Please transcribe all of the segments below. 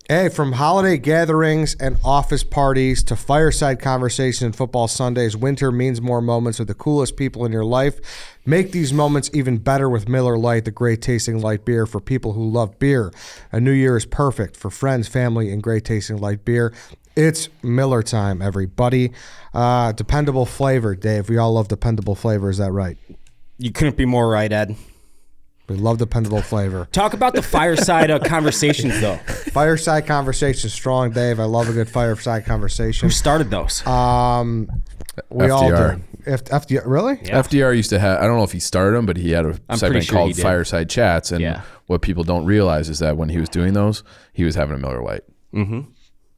Hey, from holiday gatherings and office parties to fireside conversations and football Sundays, winter means more moments with the coolest people in your life. Make these moments even better with Miller Lite, the great tasting light beer for people who love beer. A new year is perfect for friends, family, and great tasting light beer. It's Miller time, everybody. Dependable flavor, Dave. We all love dependable flavor. Is that right? You couldn't be more right, Ed. We love dependable flavor. Talk about the fireside conversations, though. Fireside conversation, strong, Dave. I love a good fireside conversation. Who started those? We FDR. all did. FDR, really? Yeah. FDR used to have, I don't know if he started them, but he had a segment sure he called did. Fireside Chats. And what people don't realize is that when he was doing those, he was having a Miller Lite. Mm-hmm.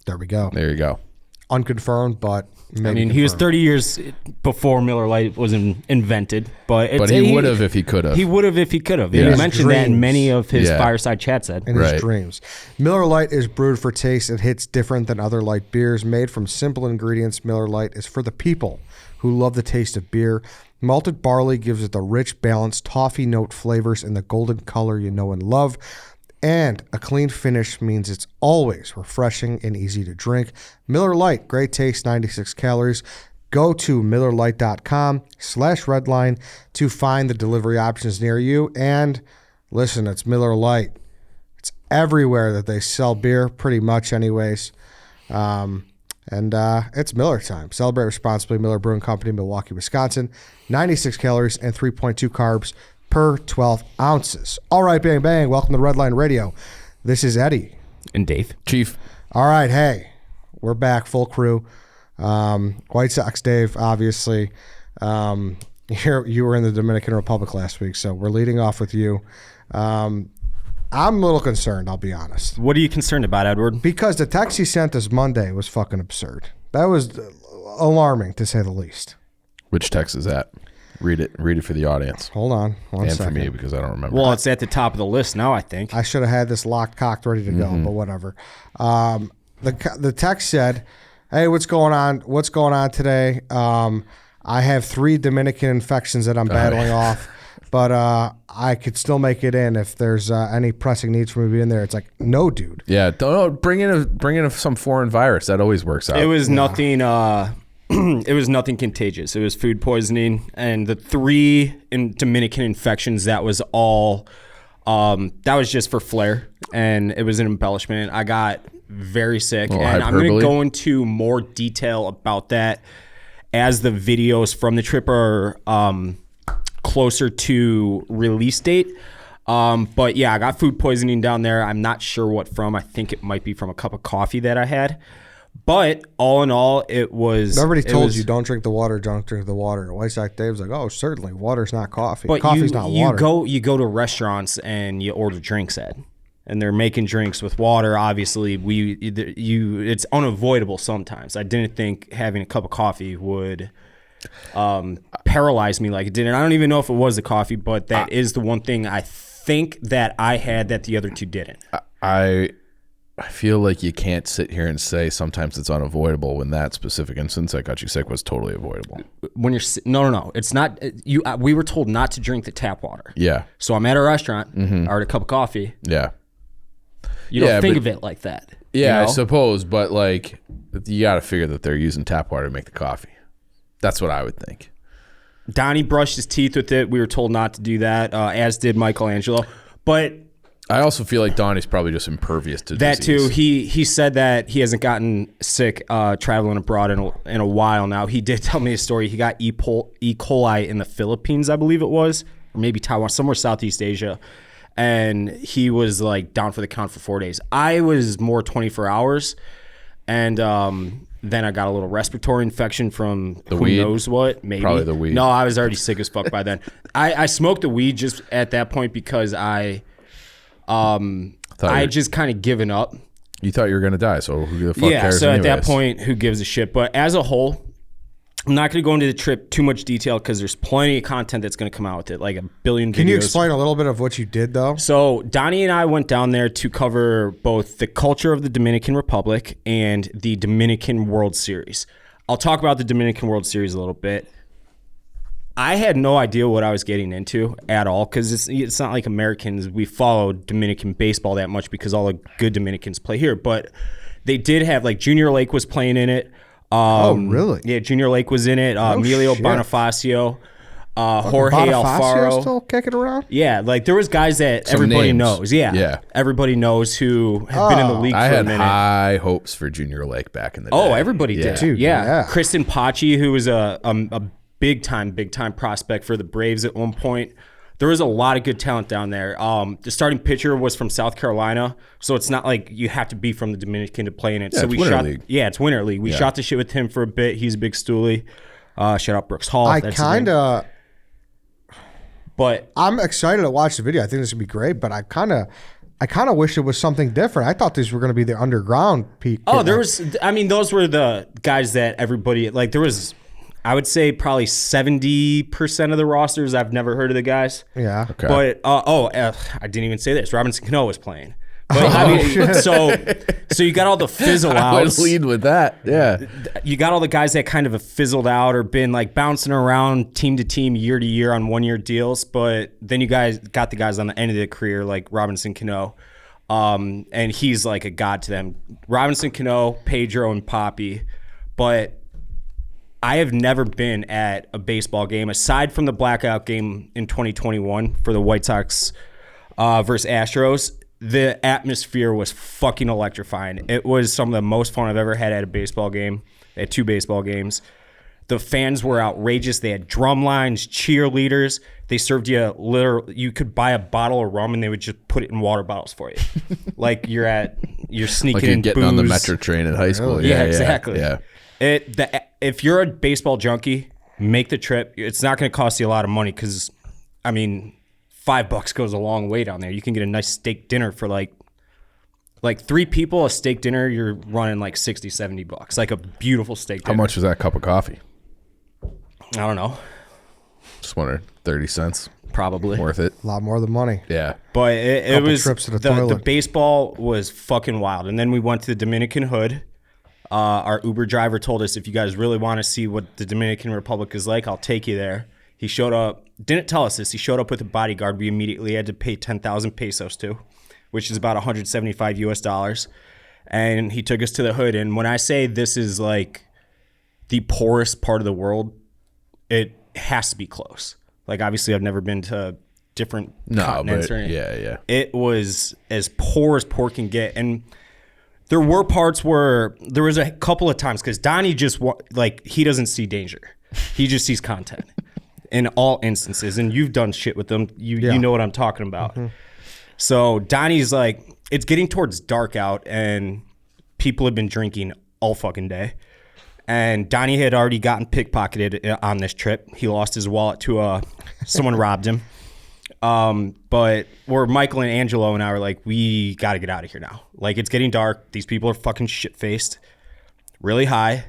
There we go. There you go. Unconfirmed, but maybe I mean, he was 30 years before Miller Lite was invented, but he would have if he could have. He would have if he could have. Yeah. He mentioned that in Dreams. many of his fireside chats, Ed. in Right. his dreams. Miller Lite is brewed for taste. It hits different than other light beers. Made from simple ingredients, Miller Lite is for the people who love the taste of beer. Malted barley gives it the rich, balanced toffee note flavors and the golden color you know and love. And a clean finish means it's always refreshing and easy to drink. Miller Lite, great taste, 96 calories. Go to MillerLite.com/redline to find the delivery options near you. And listen, it's Miller Lite. It's everywhere that they sell beer, pretty much anyways. It's Miller time. Celebrate responsibly. Miller Brewing Company, Milwaukee, Wisconsin. 96 calories and 3.2 carbs per 12 ounces. All right, bang, bang. Welcome to Redline Radio. This is Eddie. And Dave. Chief. All right, hey, we're back, full crew. White Sox, Dave, obviously. You were in the Dominican Republic last week, so we're leading off with you. I'm a little concerned, I'll be honest. What are you concerned about, Edward? Because the text he sent us Monday was fucking absurd. That was alarming, to say the least. Which text is that? Read it for the audience. Hold on one and second. for me, because I don't remember. Well, it's at the top of the list now, I think. I should have had this locked, cocked, ready to go, but whatever. The text said, "Hey, what's going on? What's going on today? I have 3 Dominican infections that I'm battling off, but I could still make it in if there's any pressing needs for me to be in there." It's like, no, dude. Yeah, don't bring in some foreign virus. That always works out. It was nothing. It was nothing contagious. It was food poisoning, and the 3 Dominican infections. That was all. That was just for flair, and it was an embellishment. I got very sick, and I'm going to go into more detail about that as the videos from the trip are closer to release date. But yeah, I got food poisoning down there. I'm not sure what from. I think it might be from a cup of coffee that I had. But all in all, it was... Everybody told you, don't drink the water, don't drink the water. White Sox Dave's like, oh, certainly, water's not coffee. But Coffee's not water. You go to restaurants and you order drinks, Ed. And they're making drinks with water. Obviously, it's unavoidable sometimes. I didn't think having a cup of coffee would paralyze me like it did. And I don't even know if it was the coffee, but that is the one thing I think that I had that the other 2 didn't. I feel like you can't sit here and say sometimes it's unavoidable when that specific instance that got you sick was totally avoidable. When you're no, it's not. We were told not to drink the tap water. Yeah. So I'm at a restaurant. I ordered a cup of coffee. Yeah. You don't think of it like that. Yeah, you know? I suppose, but like you got to figure that they're using tap water to make the coffee. That's what I would think. Donnie brushed his teeth with it. We were told not to do that, as did Michelangelo. But I also feel like Donnie's probably just impervious to that disease. too. He said that he hasn't gotten sick traveling abroad in a while now. He did tell me a story. He got E. coli in the Philippines, I believe it was, or maybe Taiwan, somewhere Southeast Asia, and he was like down for the count for 4 days. I was more 24 hours, and then I got a little respiratory infection from who weed? knows what. Maybe Probably the weed. No, I was already sick as fuck by then. I smoked the weed just at that point because I just kind of given up. You thought you were going to die, so who the fuck cares so anyways? at that point, who gives a shit? But as a whole, I'm not going to go into the trip too much detail because there's plenty of content that's going to come out with it, like a billion videos. Can you explain a little bit of what you did, though? So Donnie and I went down there to cover both the culture of the Dominican Republic and the Dominican World Series. I'll talk about the Dominican World Series a little bit. I had no idea what I was getting into at all because it's not like Americans. We follow Dominican baseball that much because all the good Dominicans play here. But they did have, like, Junior Lake was playing in it. Really? Yeah, Junior Lake was in it. Emilio shit. Bonifacio, Jorge Bonifacio Alfaro. still kicking around? Yeah, like there was guys that Some everybody names. knows. Yeah, everybody knows who have been in the league I for a had minute. high hopes for Junior Lake back in the day. Oh, everybody did. Dude, yeah. yeah. Kristen Pachi, who was a big time prospect for the Braves at one point. There was a lot of good talent down there. The starting pitcher was from South Carolina, so it's not like you have to be from the Dominican to play in it. Yeah, So it's we Winter shot. League. Yeah, it's Winter League. We shot the shit with him for a bit. He's a big stoolie. Shout out Brooks Hall. I That's his name. kind of... But I'm excited to watch the video. I think this would be great, but I kind of wish it was something different. I thought these were going to be the underground peak. those were the guys that everybody, like, there was, I would say probably 70% of the rosters I've never heard of the guys. Yeah. Okay. But I didn't even say this. Robinson Cano was playing. But so you got all the fizzle I would outs. lead with that. Yeah. You got all the guys that kind of have fizzled out or been like bouncing around team to team, year to year on 1 year deals. But then you guys got the guys on the end of the career like Robinson Cano. And he's like a god to them. Robinson Cano, Pedro, and Poppy. But I have never been at a baseball game aside from the blackout game in 2021 for the White Sox versus Astros. The atmosphere was fucking electrifying. It was some of the most fun I've ever had at a baseball game, at 2 baseball games. The fans were outrageous. They had drum lines, cheerleaders. They served you you could buy a bottle of rum and they would just put it in water bottles for you. Like you're sneaking Like you're in getting booze. on the Metro train in high school. Yeah, exactly. Yeah. If you're a baseball junkie, make the trip. It's not going to cost you a lot of money because, I mean, $5 goes a long way down there. You can get a nice steak dinner for like 3 people. A steak dinner, you're running like $60-$70, like a beautiful steak dinner. How much was that cup of coffee? I don't know. Just wondering. 30 cents. Probably. Worth it. A lot more than money. Yeah. But it Couple was trips to the the toilet. baseball was fucking wild. And then we went to the Dominican Hood. Our Uber driver told us, if you guys really want to see what the Dominican Republic is like, I'll take you there. He showed up, didn't tell us this. He showed up with a bodyguard we immediately had to pay 10,000 pesos to, which is about $175. And he took us to the hood. And when I say this is like the poorest part of the world, it has to be close. Like, obviously, I've never been to different continents or anything. yeah. It was as poor can get. And there were parts where there was a couple of times because Donnie just, he doesn't see danger. He just sees content in all instances. And you've done shit with them. You know what I'm talking about. Mm-hmm. So Donnie's like, it's getting towards dark out and people have been drinking all fucking day. And Donnie had already gotten pickpocketed on this trip. He lost his wallet to someone robbed him. But where Michael and Angelo and I were like, we got to get out of here now. Like, it's getting dark. These people are fucking shit-faced, really high.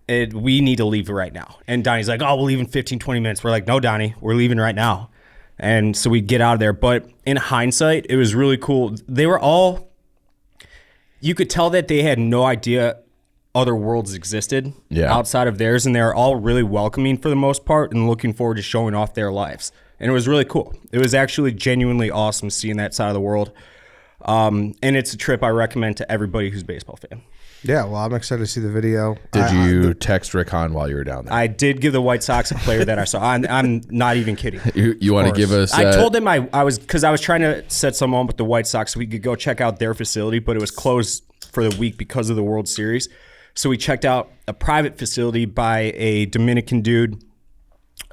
We need to leave right now. And Donnie's like, oh, we'll leave in 15, 20 minutes. We're like, no, Donnie, we're leaving right now. And so we get out of there. But in hindsight, it was really cool. They were all, you could tell that they had no idea other worlds existed outside of theirs. And they're all really welcoming for the most part and looking forward to showing off their lives. And it was really cool. It was actually genuinely awesome seeing that side of the world. And it's a trip I recommend to everybody who's a baseball fan. Yeah, well, I'm excited to see the video. Did you text Rick Hahn while you were down there? I did give the White Sox a player that I saw. I'm not even kidding. You want to give us... I told him I was trying to set someone up with the White Sox so we could go check out their facility, but it was closed for the week because of the World Series. So we checked out a private facility by a Dominican dude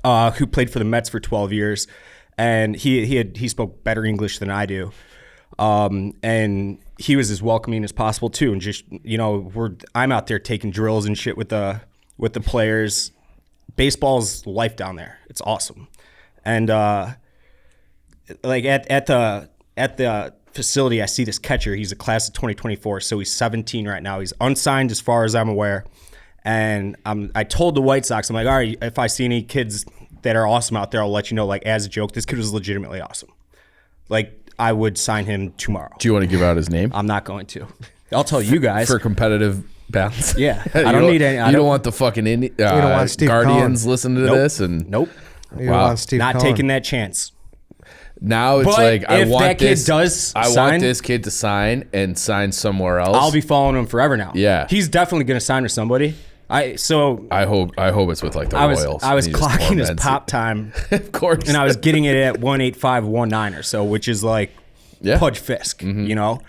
who played for the Mets for 12 years. And he spoke better English than I do. And he was as welcoming as possible too. And just, I'm out there taking drills and shit with the players. Baseball's life down there. It's awesome. And like at the facility, I see this catcher. He's a class of 2024, so he's 17 right now. He's unsigned as far as I'm aware. And I told the White Sox, I'm like, all right, if I see any kids that are awesome out there, I'll let you know. Like, as a joke, this kid was legitimately awesome. Like, I would sign him tomorrow. Do you want to give out his name? I'm not going to. I'll tell you guys. For competitive Balance. Yeah, You I don't need any. You don't want the fucking want Steve Guardians Cohen. listening to Nope. this and Nope. You don't want Steve Not Cohen. taking that chance. now it's But like I if want that kid this. does I sign- want this kid to sign and sign somewhere else. I'll be following him forever now. Yeah. He's definitely going to sign with somebody. I hope it's with like the Royals. I was and he just clocking his torments pop it. time, Of course. and I was getting it at 18519 or so, which is like Pudge Fisk, you know.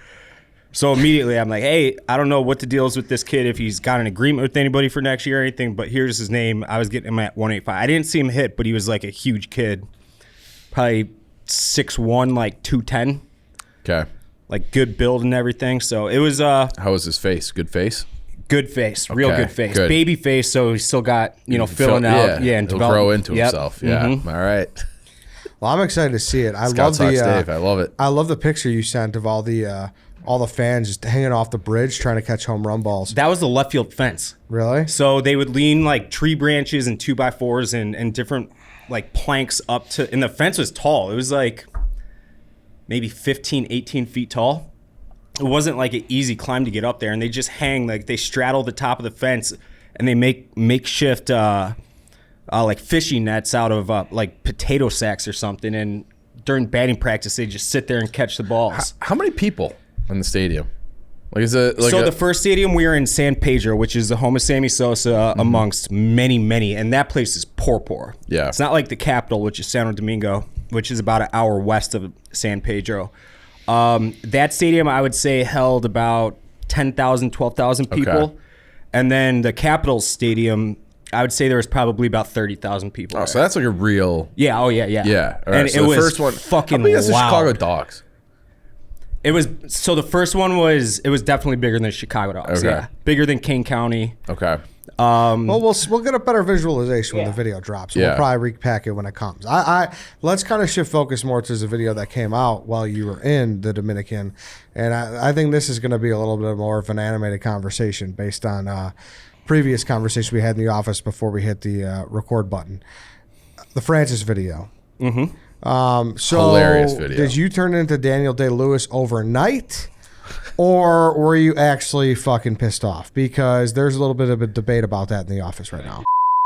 So immediately I'm like, hey, I don't know what the deal is with this kid, if he's got an agreement with anybody for next year or anything, but here's his name. I was getting him at 185. I didn't see him hit, but he was like a huge kid, probably 6'1", like 210, Okay. like good build and everything. So it was How was his face? Good face? good face, real Okay, good face, good. baby face. So he's still got, filling out, and he'll develop- grow into Yep. himself. Yeah. Mhm. All right. Well, I'm excited to see it. I Scott love Sox the Dave. I love it. I love the picture you sent of all the fans just hanging off the bridge trying to catch home run balls. That was the left field fence. Really? So they would lean like tree branches and 2x4s and different like planks up to, and the fence was tall. It was like maybe 15, 18 feet tall. It wasn't like an easy climb to get up there, and they just hang, like they straddle the top of the fence, and they make makeshift like fishing nets out of like potato sacks or something, and during batting practice they just sit there and catch the balls. How many people in the stadium? Like, is it like So the first stadium, we were in San Pedro, which is the home of Sammy Sosa amongst many, and that place is poor. Yeah. It's not like the capital, which is Santo Domingo, which is about an hour west of San Pedro. That stadium, I would say, held about 10,000, 12,000 people. Okay. And then the Capitals stadium, I would say there was probably about 30,000 people. Oh, there. so that's like a real. Yeah, oh yeah. Yeah. All right. And So it the was first one. fucking How big is the loud. Chicago Dogs? It was, so the first one was definitely bigger than Chicago Dogs. Okay. Yeah. Bigger than King County. Okay. Well, we'll get a better visualization when the video drops. We'll Yeah. probably repack it when it comes. Let's kind of shift focus more to the video that came out while you were in the Dominican, and I think this is going to be a little bit more of an animated conversation based on previous conversation we had in the office before we hit the record button. The Francis video. So Hilarious video. did you turn into Daniel Day-Lewis overnight? Or were you actually fucking pissed off? Because there's a little bit of a debate about that in the office right now.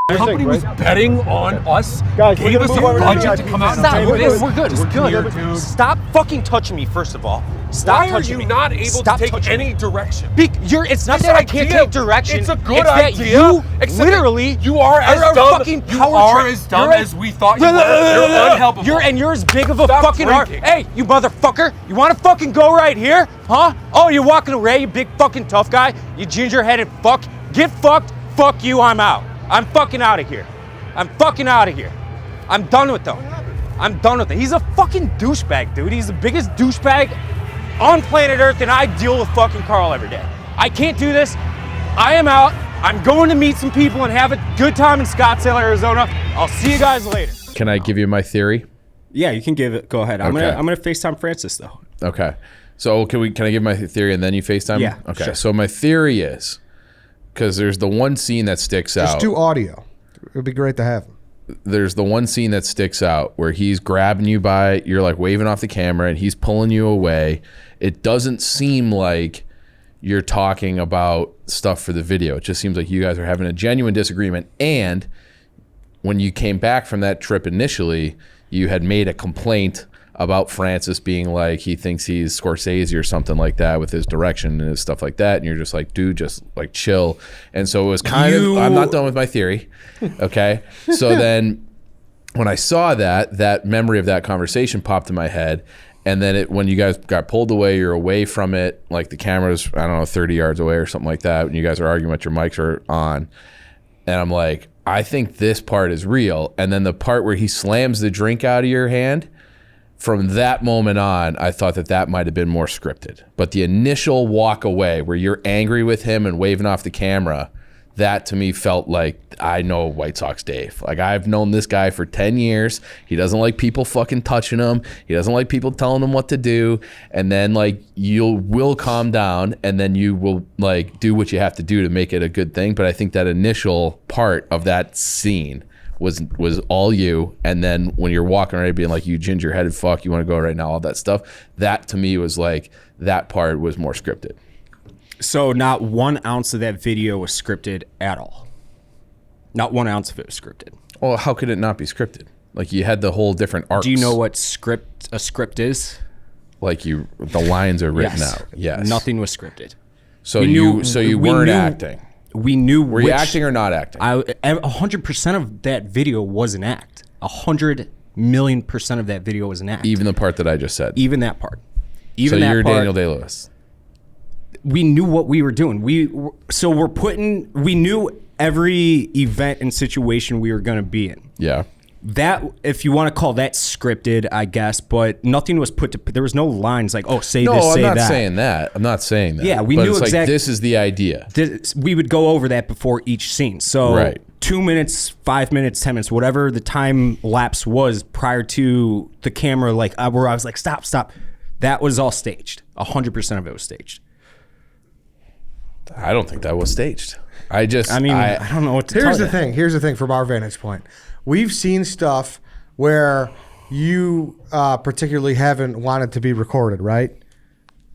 The company was betting on us. Guys, gave us a budget to come out and Stop. play We're with good. us. We're good. We're Here, good. dude. Stop fucking touching me, first of all. Stop Why are touching you me. not able Stop to take touching me. any direction? It's not This that I can't idea- take direction. It's a good it's that idea. You except that literally you are as a dumb. fucking You power are trip. as dumb You're as we thought you were. You're unhelpable. You're as big of a Stop fucking heart. drinking. Hey, you motherfucker! You want to fucking go right here, huh? Oh, you're walking away, you big fucking tough guy. You ginger-headed fuck. Get fucked. Fuck you. I'm out. I'm fucking out of here. I'm fucking out of here. I'm done with them. I'm done with it. He's a fucking douchebag, dude. He's the biggest douchebag on planet Earth, and I deal with fucking Carl every day. I can't do this. I am out. I'm going to meet some people and have a good time in Scottsdale, Arizona. I'll see you guys later. Can I give you my theory? Yeah, you can give it. Go ahead. I'm Okay. gonna FaceTime Francis though. Okay. So can I give my theory and then you FaceTime? Yeah, Okay. sure. So my theory is, because there's the one scene that sticks out. Just do audio. It would be great to have him. There's the one scene that sticks out where he's grabbing you by, you're like waving off the camera and he's pulling you away. It doesn't seem like you're talking about stuff for the video. It just seems like you guys are having a genuine disagreement. And when you came back from that trip initially, you had made a complaint about Francis being like, he thinks he's Scorsese or something like that with his direction and his stuff like that. And you're just like, dude, just like chill. And so it was kind of, I'm not done with my theory. Okay. So then when I saw that memory of that conversation popped in my head. And then when you guys got pulled away, you're away from it. Like the camera's, I don't know, 30 yards away or something like that. When you guys are arguing what your mics are on. And I'm like, I think this part is real. And then the part where he slams the drink out of your hand, from that moment on, I thought that might have been more scripted. But the initial walk away where you're angry with him and waving off the camera, that to me felt like, I know White Sox Dave. Like, I've known this guy for 10 years. He doesn't like people fucking touching him. He doesn't like people telling him what to do. And then, like, you will calm down and then you will, like, do what you have to do to make it a good thing. But I think that initial part of that scene was all you. And then when you're walking around being like, you ginger-headed fuck, you want to go right now, all that stuff, that to me was like, that part was more scripted. So not 1 ounce of that video was scripted at all. Not 1 ounce of it was scripted. Well, how could it not be scripted? Like you had the whole different arcs. Do you know what a script is? Like the lines are written out. Yes. Nothing was scripted. So We you knew- we weren't knew- acting. We knew Were you acting or not acting? 100% of that video was an act. 100,000,000% of that video was an act. Even the part that I just said. Even that part. So Even that you're part. Daniel Day-Lewis. We knew what we were doing. We knew every event and situation we were going to be in. Yeah. That, if you want to call that scripted, I guess, but nothing was there was no lines like, oh, say this, say that. No, I'm not saying that. I'm not saying that. Yeah, we but knew it's like, exactly. this is the idea. We would go over that before each scene. So Right. 2 minutes, 5 minutes, 10 minutes, whatever the time lapse was prior to the camera, like where I was like, stop. That was all staged. 100% of it was staged. I don't think that was staged. I don't know what to tell Here's you. Here's the thing from our vantage point. We've seen stuff where you particularly haven't wanted to be recorded, right?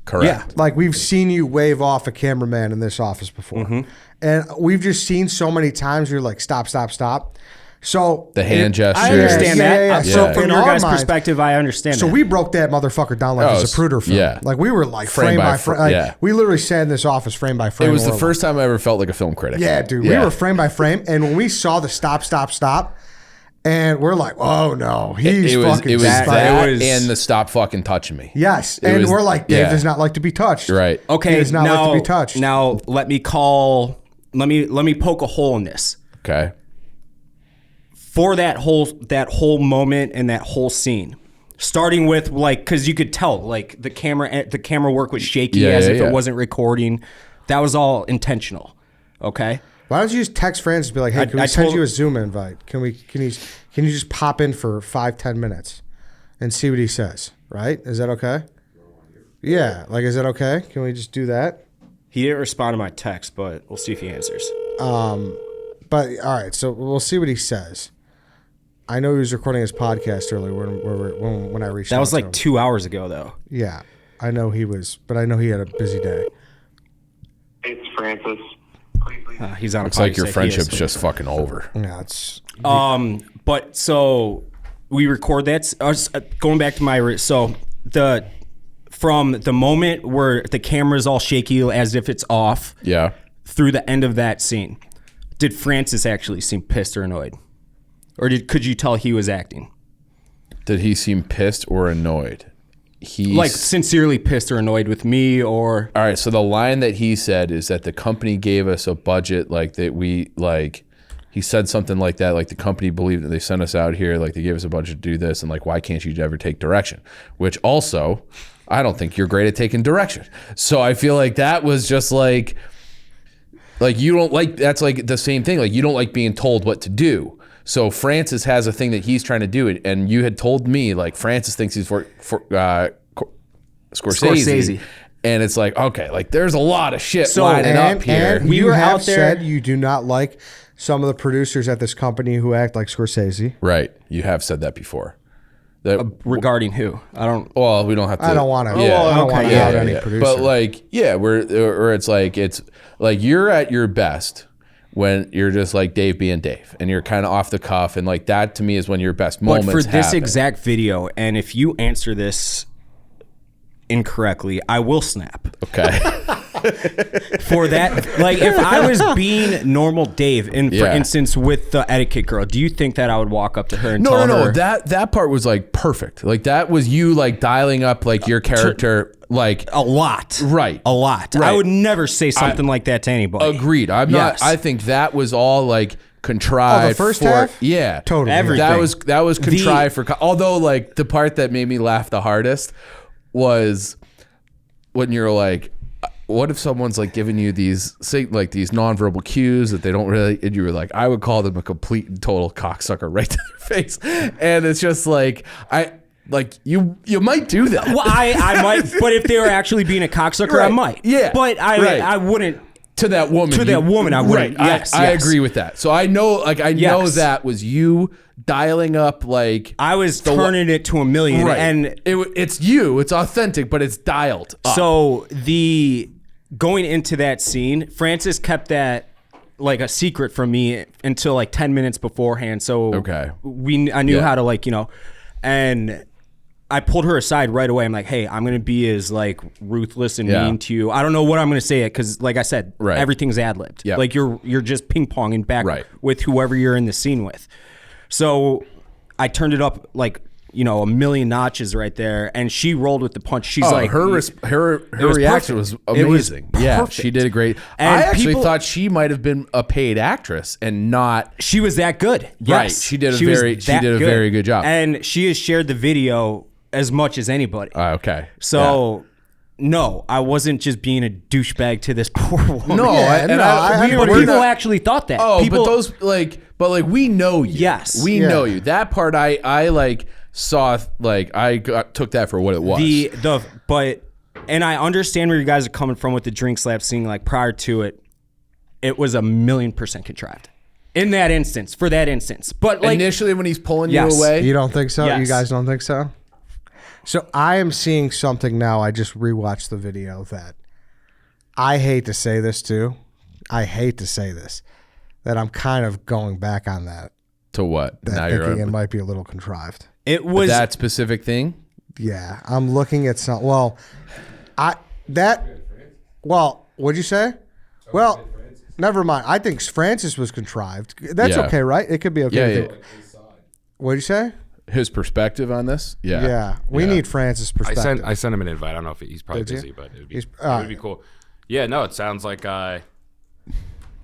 Correct. Yeah. Like we've seen you wave off a cameraman in this office before. Mm-hmm. And we've just seen so many times you're like, stop. So The hand gesture. I understand that. Yeah. So Yeah. from In your our guys' mind- perspective, I understand So that. we broke that motherfucker down like Oh, it's a Zapruder film. yeah. Like we were like Frame frame by by frame, frame. Like, yeah. we literally sat in this office frame by frame. It was and the we're first time I ever felt like a film critic. Yeah, dude. We were frame by frame. And when we saw the stop, and we're like, oh no, he's It was fucking that psyched. and the stop fucking touching me. Yes. It And was- we're like, Dave yeah. does not like to be touched. Right. Okay, He does not now, like to be touched. Now let me poke a hole in this. Okay. For that whole moment and that whole scene, starting with like, because you could tell like the camera work was shaky Yeah, as yeah, if yeah. it wasn't recording. That was all intentional. Okay. Why don't you just text Francis and be like, hey, can we I send told- you a Zoom invite? Can you just pop in for 5-10 minutes and see what he says? Right? Is that okay? Yeah. Like, is that okay? Can we just do that? He didn't respond to my text, but we'll see if he answers. But all right, so we'll see what he says. I know he was recording his podcast earlier when I reached out. That was to like him. 2 hours ago, though. Yeah, I know he was, but I know he had a busy day. It's Francis. Please leave. He's on. Looks a like your podcast. friendship's just fucking over. Yeah, it's But so we record that. Going back to from the moment where the camera's all shaky as if it's off Yeah. through the end of that scene. Did Francis actually seem pissed or annoyed, or could you tell he was acting Did he seem pissed or annoyed? like sincerely pissed or annoyed with me or? All right, so the line that he said is that the company gave us a budget, like that we like. He said something like that, like the company believed that they sent us out here, like they gave us a budget to do this, and like why can't you ever take direction? Which also, I don't think you're great at taking direction. So I feel like that was just like you don't like. That's like the same thing. Like you don't like being told what to do. So Francis has a thing that he's trying to do, and you had told me like Francis thinks he's for Scorsese. And it's like, okay, like there's a lot of shit lining up here. And We you were have out there- said you do not like some of the producers at this company who act like Scorsese. Right. You have said that before. That Regarding who? I don't. well, we don't have to. I don't want to. Yeah. I don't okay, want to yeah, out yeah, any yeah. producer. But like, yeah, or it's like you're at your best when you're just like Dave being Dave, and you're kind of off the cuff, and like that to me is when your best But moments for this happen. exact video, and if you answer this incorrectly, I will snap. Okay. For that, like if I was being normal Dave, for Yeah. instance, with the etiquette girl, do you think that I would walk up to her and No, tell no, no. her? That part was like perfect. Like that was you like dialing up like your character like a lot, Right. A lot. Right. I would never say something like that to anybody. agreed. I'm Yes. not. I think that was all like contrived. Oh, the first for, half? Yeah, Totally. Everything. That was contrived for. Although like the part that made me laugh the hardest was when you're like, what if someone's like giving you these these nonverbal cues that they don't really, and you were like, I would call them a complete and total cocksucker right to their face, and it's just like you might do that. Well, I might, but if they were actually being a cocksucker, I Right. might. Yeah. but Right. I wouldn't. To that woman. To that woman, I wouldn't. Right. Yes, I yes. agree with that. So I know, I know Yes. that was you dialing up like. I was turning it to a million, Right. and It's you. It's authentic, but it's dialed up. so the going into that scene, Francis kept that like a secret from me until like 10 minutes beforehand. So Okay. I knew how to like, and I pulled her aside right away. I'm like, hey, I'm going to be as like ruthless and mean to you. I don't know what I'm going to say it because like I said, everything's ad-libbed. Yep. Like you're just ping-ponging back with whoever you're in the scene with. So I turned it up like, a million notches right there, and she rolled with the punch. She's like, her reaction was amazing. Yeah, she did a great. And I actually thought she might have been a paid actress and not. She was that good. Right, Yes, she did a very good job, and she has shared the video as much as anybody. Okay, so. Yeah. No, I wasn't just being a douchebag to this poor woman. No, but people actually thought that. Oh, people, but we know you. Yes, we know you. That part I like saw like took that for what it was. And I understand where you guys are coming from with the drink slap scene. Like prior to it, it was 1,000,000% contrived. In that instance, for that instance, but like initially when he's pulling you away, you don't think so? Yes. You guys don't think so? So I am seeing something now. I just rewatched the video that I hate to say this too. I hate to say this, that I'm kind of going back on that. To what? That now thinking it might be a little contrived. It was that specific thing. Yeah, I'm looking at some. Well, what'd you say? Well, never mind. I think Francis was contrived. That's okay, right? It could be okay. Yeah. What'd you say? His perspective on this? Yeah. Yeah. We need Francis' perspective. I sent him an invite. I don't know if he's probably busy, but it would be cool. Yeah, no, it sounds like I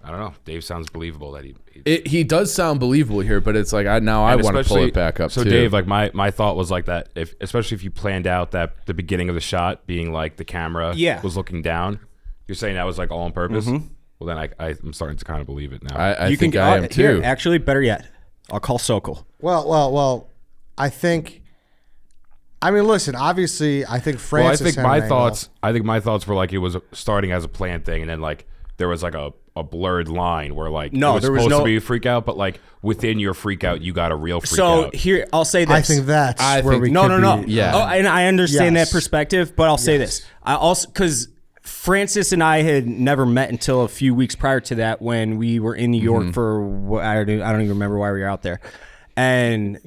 don't know. Dave sounds believable that he does sound believable here, but it's like I want to pull it back up. So too. Dave, like my thought was like that, especially if you planned out that the beginning of the shot being like the camera was looking down, you're saying that was like all on purpose. Mm-hmm. Well, then I'm starting to kind of believe it now. I think I am too. Here, actually, better yet, I'll call Sokol. Well. I think. I mean, listen. Obviously, I think Francis. Well, I think my thoughts were like it was starting as a planned thing, and then like there was like a blurred line where like it was supposed to be a freak out, but like within your freak out, you got a real freak out. So here, I'll say this. I think that's where we no. Yeah. Oh, and I understand that perspective, but I'll say this. I also because Francis and I had never met until a few weeks prior to that when we were in New York for I don't even remember why we were out there, and.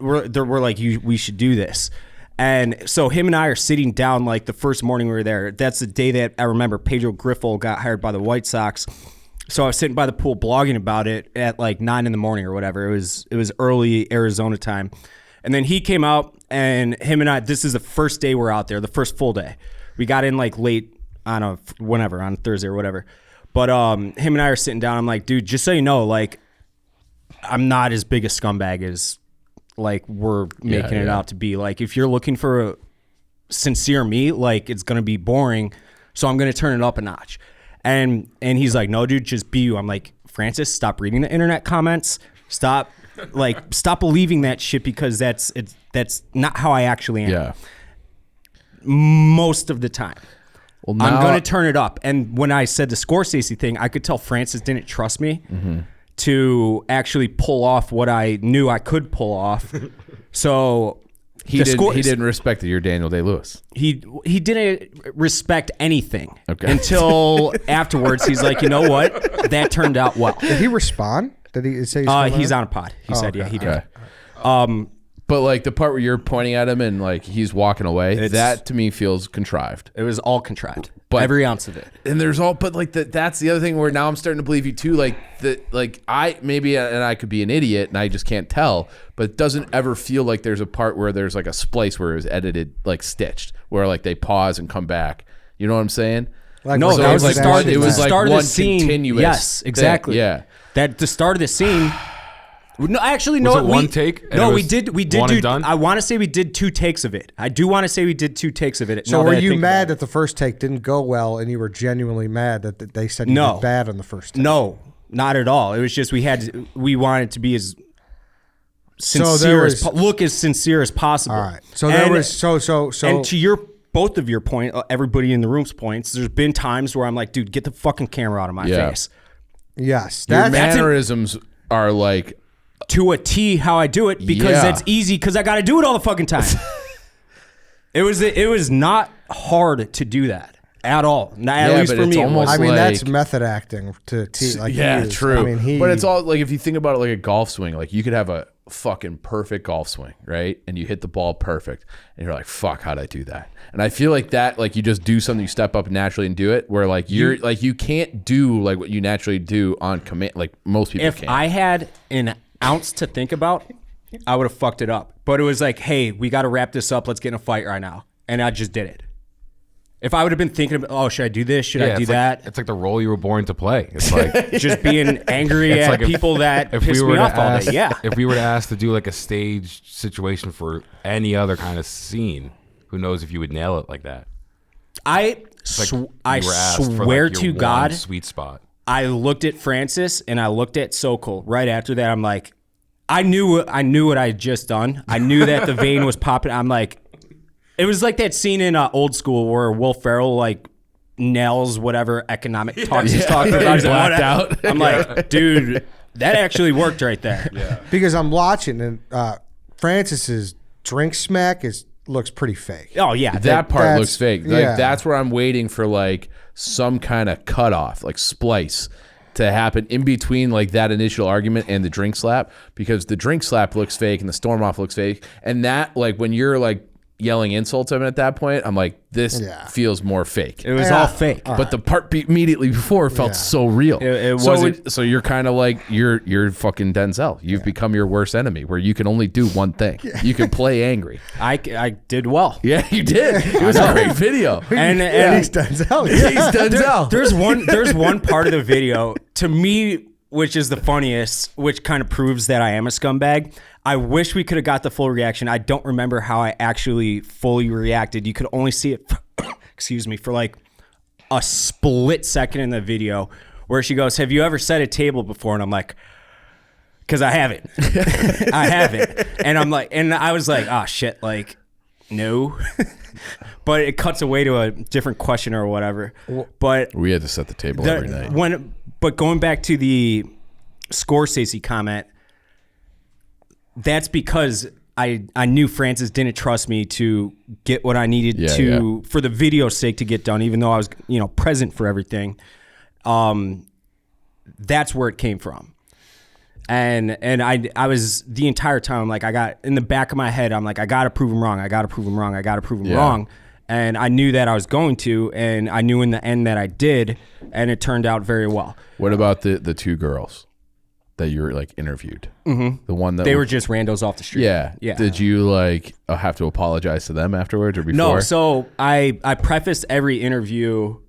We're like, we should do this. And so him and I are sitting down like the first morning we were there. That's the day that I remember Pedro Griffo got hired by the White Sox. So I was sitting by the pool blogging about it at like 9 a.m. or whatever. It was early Arizona time. And then he came out and him and I, this is the first day we're out there, the first full day. We got in like late on Thursday or whatever. But him and I are sitting down. I'm like, dude, just so you know, like I'm not as big a scumbag as like we're making it out to be. Like if you're looking for a sincere me, like it's gonna be boring, so I'm gonna turn it up a notch. And he's like, no dude, just be you. I'm like, Francis, stop reading the internet comments, stop believing that shit, because that's not how I actually am most of the time. Well, now I'm gonna turn it up. And when I said the Scorsese thing, I could tell Francis didn't trust me to actually pull off what I knew I could pull off. So he didn't respect that you're Daniel Day-Lewis. He didn't respect anything until afterwards. He's like, you know what? That turned out well. Did he respond? Did he say he's on a pod? He said, yeah, he did. But like the part where you're pointing at him and like he's walking away, that to me feels contrived. It was all contrived. But every ounce of it. And that's the other thing where now I'm starting to believe you too. Like I could be an idiot and I just can't tell, but it doesn't ever feel like there's a part where there's like a splice where it was edited, like stitched, where like they pause and come back. You know what I'm saying? Like, no, that was the start. It was like one continuous. Yes, exactly. Thing. Yeah. That the start of the scene. No, actually, no. Was it one take? No, we did. I want to say we did 2 takes of it. I do want to say we did 2 takes of it. So were you mad that the first take didn't go well, and you were genuinely mad that they said you did bad on the first take? No, not at all. It was just we wanted to be as sincere look as sincere as possible. All right. So there was and to both of your point, everybody in the room's points. There's been times where I'm like, dude, get the fucking camera out of my face. Yes, your mannerisms are like. To a T how I do it, because that's easy, because I got to do it all the fucking time. It was not hard to do that. At all. Not at least but for it's me. almost I mean, that's like- method acting to like yeah, he is. true. I mean, but it's all like if you think about it like a golf swing, like you could have a fucking perfect golf swing, right? And you hit the ball perfect, and you're like, "Fuck, how'd I do that?" And I feel like that, like you just do something, you step up naturally and do it. Where like you're like you can't do like what you naturally do on command, like most people. If can't. I had an ounce to think about, I would have fucked it up. But it was like, hey, we got to wrap this up. Let's get in a fight right now, and I just did it. If I would have been thinking about, oh, should I do this? Should I do that? It's like the role you were born to play. It's like Just being angry at like if- people that if piss we me were to off all ask, day. Yeah. If we were to ask to do like a stage situation for any other kind of scene, who knows if you would nail it like that? I Like you I were asked for, swear like, your to one God, sweet spot. I looked at Francis and I looked at Sokol right after that. I'm like, I knew what I had just done. I knew that the vein was popping. I'm like, it was like that scene in Old School where Will Ferrell like nails whatever economic talks he's talking about. He's blacked like, out. I'm like, dude, that actually worked right there. Yeah. because I'm watching and Francis's drink smack looks pretty fake. Oh yeah, that part that's- looks fake. Like yeah. that's where I'm waiting for like some kind of cutoff, like splice to happen in between like that initial argument and the drink slap, because the drink slap looks fake and the storm off looks fake. And that like when you're like yelling insults at him at that point, I'm like, this feels more fake. it was all fake. But the part immediately before felt so real. It so wasn't- so you're kind of like you're fucking Denzel. You've become your worst enemy, where you can only do one thing. You can play angry. I did well. Yeah, you did. It was a great video. And He's Denzel. Yeah. He's Denzel. There's one part of the video to me which is the funniest, which kind of proves that I am a scumbag. I wish we could have got the full reaction. I don't remember how I actually fully reacted. You could only see it, excuse me, for like a split second in the video where she goes, "Have you ever set a table before?" And I'm like, "Cause I haven't." I haven't. And I'm like, and I was like, "Oh shit, like, no." But it cuts away to a different question or whatever. But we had to set the table every night. But going back to the Scorsese comment, that's because I knew Francis didn't trust me to get what I needed for the video's sake to get done, even though I was present for everything. That's where it came from. And I was the entire time, like, I got in the back of my head, I'm like, I got to prove him wrong. I got to prove him wrong. I got to prove him wrong. And I knew that I was going to, and I knew in the end that I did, and it turned out very well. What about the two girls that you were like interviewed? Mm-hmm. The one that they were just randos off the street. Yeah. Yeah. Did you like have to apologize to them afterwards or before? No. So I prefaced every interview,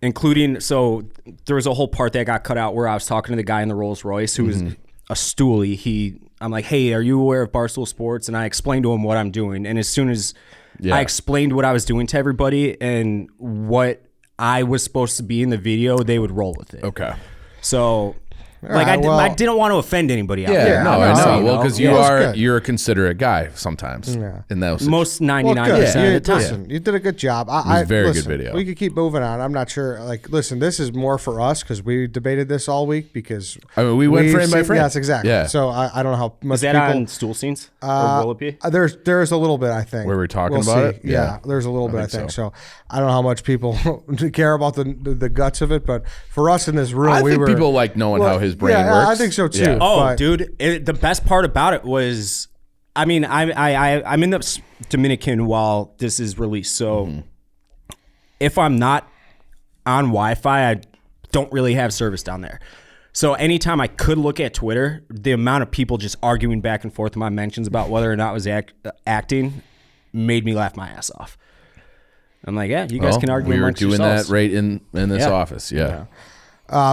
including, so there was a whole part that got cut out where I was talking to the guy in the Rolls Royce who was a stoolie. I'm like, "Hey, are you aware of Barstool Sports?" And I explained to him what I'm doing. And as soon as I explained what I was doing to everybody and what I was supposed to be in the video, they would roll with it. Okay. So, like, I didn't want to offend anybody out there. No, I know. Well, because good. you're a considerate guy sometimes. Yeah. In those Most 99% Good. of the time. Listen, you did a good job. It was a very listen, good video. We could keep moving on. I'm not sure. Like, listen, this is more for us because we debated this all week because I mean, we went frame by frame. Yes, exactly. Yeah. So I don't know how much Is that people, on Stool Scenes? Or will it be? There's a little bit, I think. Where we're talking We'll about see. it? Yeah, Yeah. there's a little bit, I think think. So I don't know how much people care about the guts of it, but for us in this room, I we think were people like knowing how his brain works. I think so too. Yeah. Oh, but- dude, the best part about it was, I mean, I'm in the Dominican while this is released. So if I'm not on Wi-Fi, I don't really have service down there. So anytime I could look at Twitter, the amount of people just arguing back and forth in my mentions about whether or not I was acting made me laugh my ass off. I'm like, yeah, you guys can argue We were amongst doing yourselves. that right in this Yeah. office. Yeah.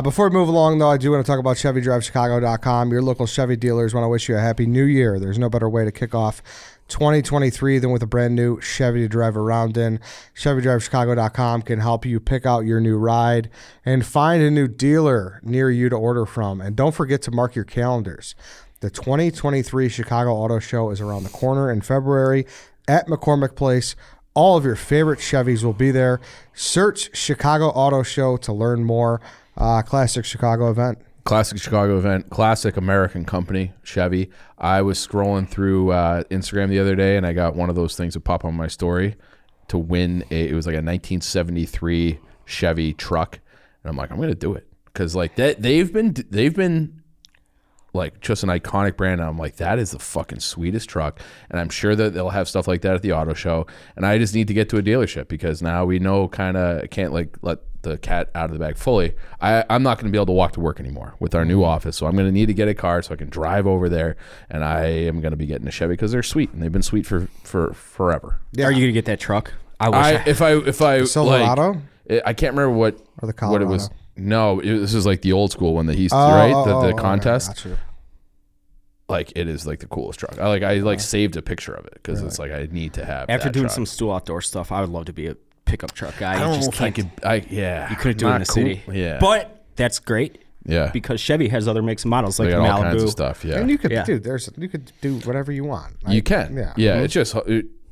Before we move along, though, I do want to talk about ChevyDriveChicago.com. Your local Chevy dealers want to wish you a happy new year. There's no better way to kick off 2023 than with a brand new Chevy to drive around in. ChevyDriveChicago.com can help you pick out your new ride and find a new dealer near you to order from. And don't forget to mark your calendars. The 2023 Chicago Auto Show is around the corner in February at McCormick Place. All of your favorite Chevys will be there. Search Chicago Auto Show to learn more. Classic Chicago event. Classic Chicago event, classic American company, Chevy. I was scrolling through Instagram the other day, and I got one of those things that pop on my story, to win it was like a 1973 Chevy truck, and I'm like, I'm gonna do it because like they've been like just an iconic brand. And I'm like, that is the fucking sweetest truck, and I'm sure that they'll have stuff like that at the auto show. And I just need to get to a dealership because now we know kind of can't like let the cat out of the bag fully. I'm not going to be able to walk to work anymore with our new office, so I'm going to need to get a car so I can drive over there. And I am going to be getting a Chevy because they're sweet and they've been sweet for forever. Yeah. Are you going to get that truck? If I Silverado? Like, I can't remember what it was. No, this is like the old school one that he's the contest. Got you. Like it is like the coolest truck. I saved a picture of it because it's like I need to have. After that doing truck. some stool outdoor stuff, I would love to be a pickup truck guy. I don't know if I could. You couldn't do it in the city. Yeah, but that's great. Yeah, because Chevy has other makes and models like the all Malibu. kinds of stuff. Yeah, And you could you could do whatever you want. Right? You can. Yeah. Mm-hmm. It's just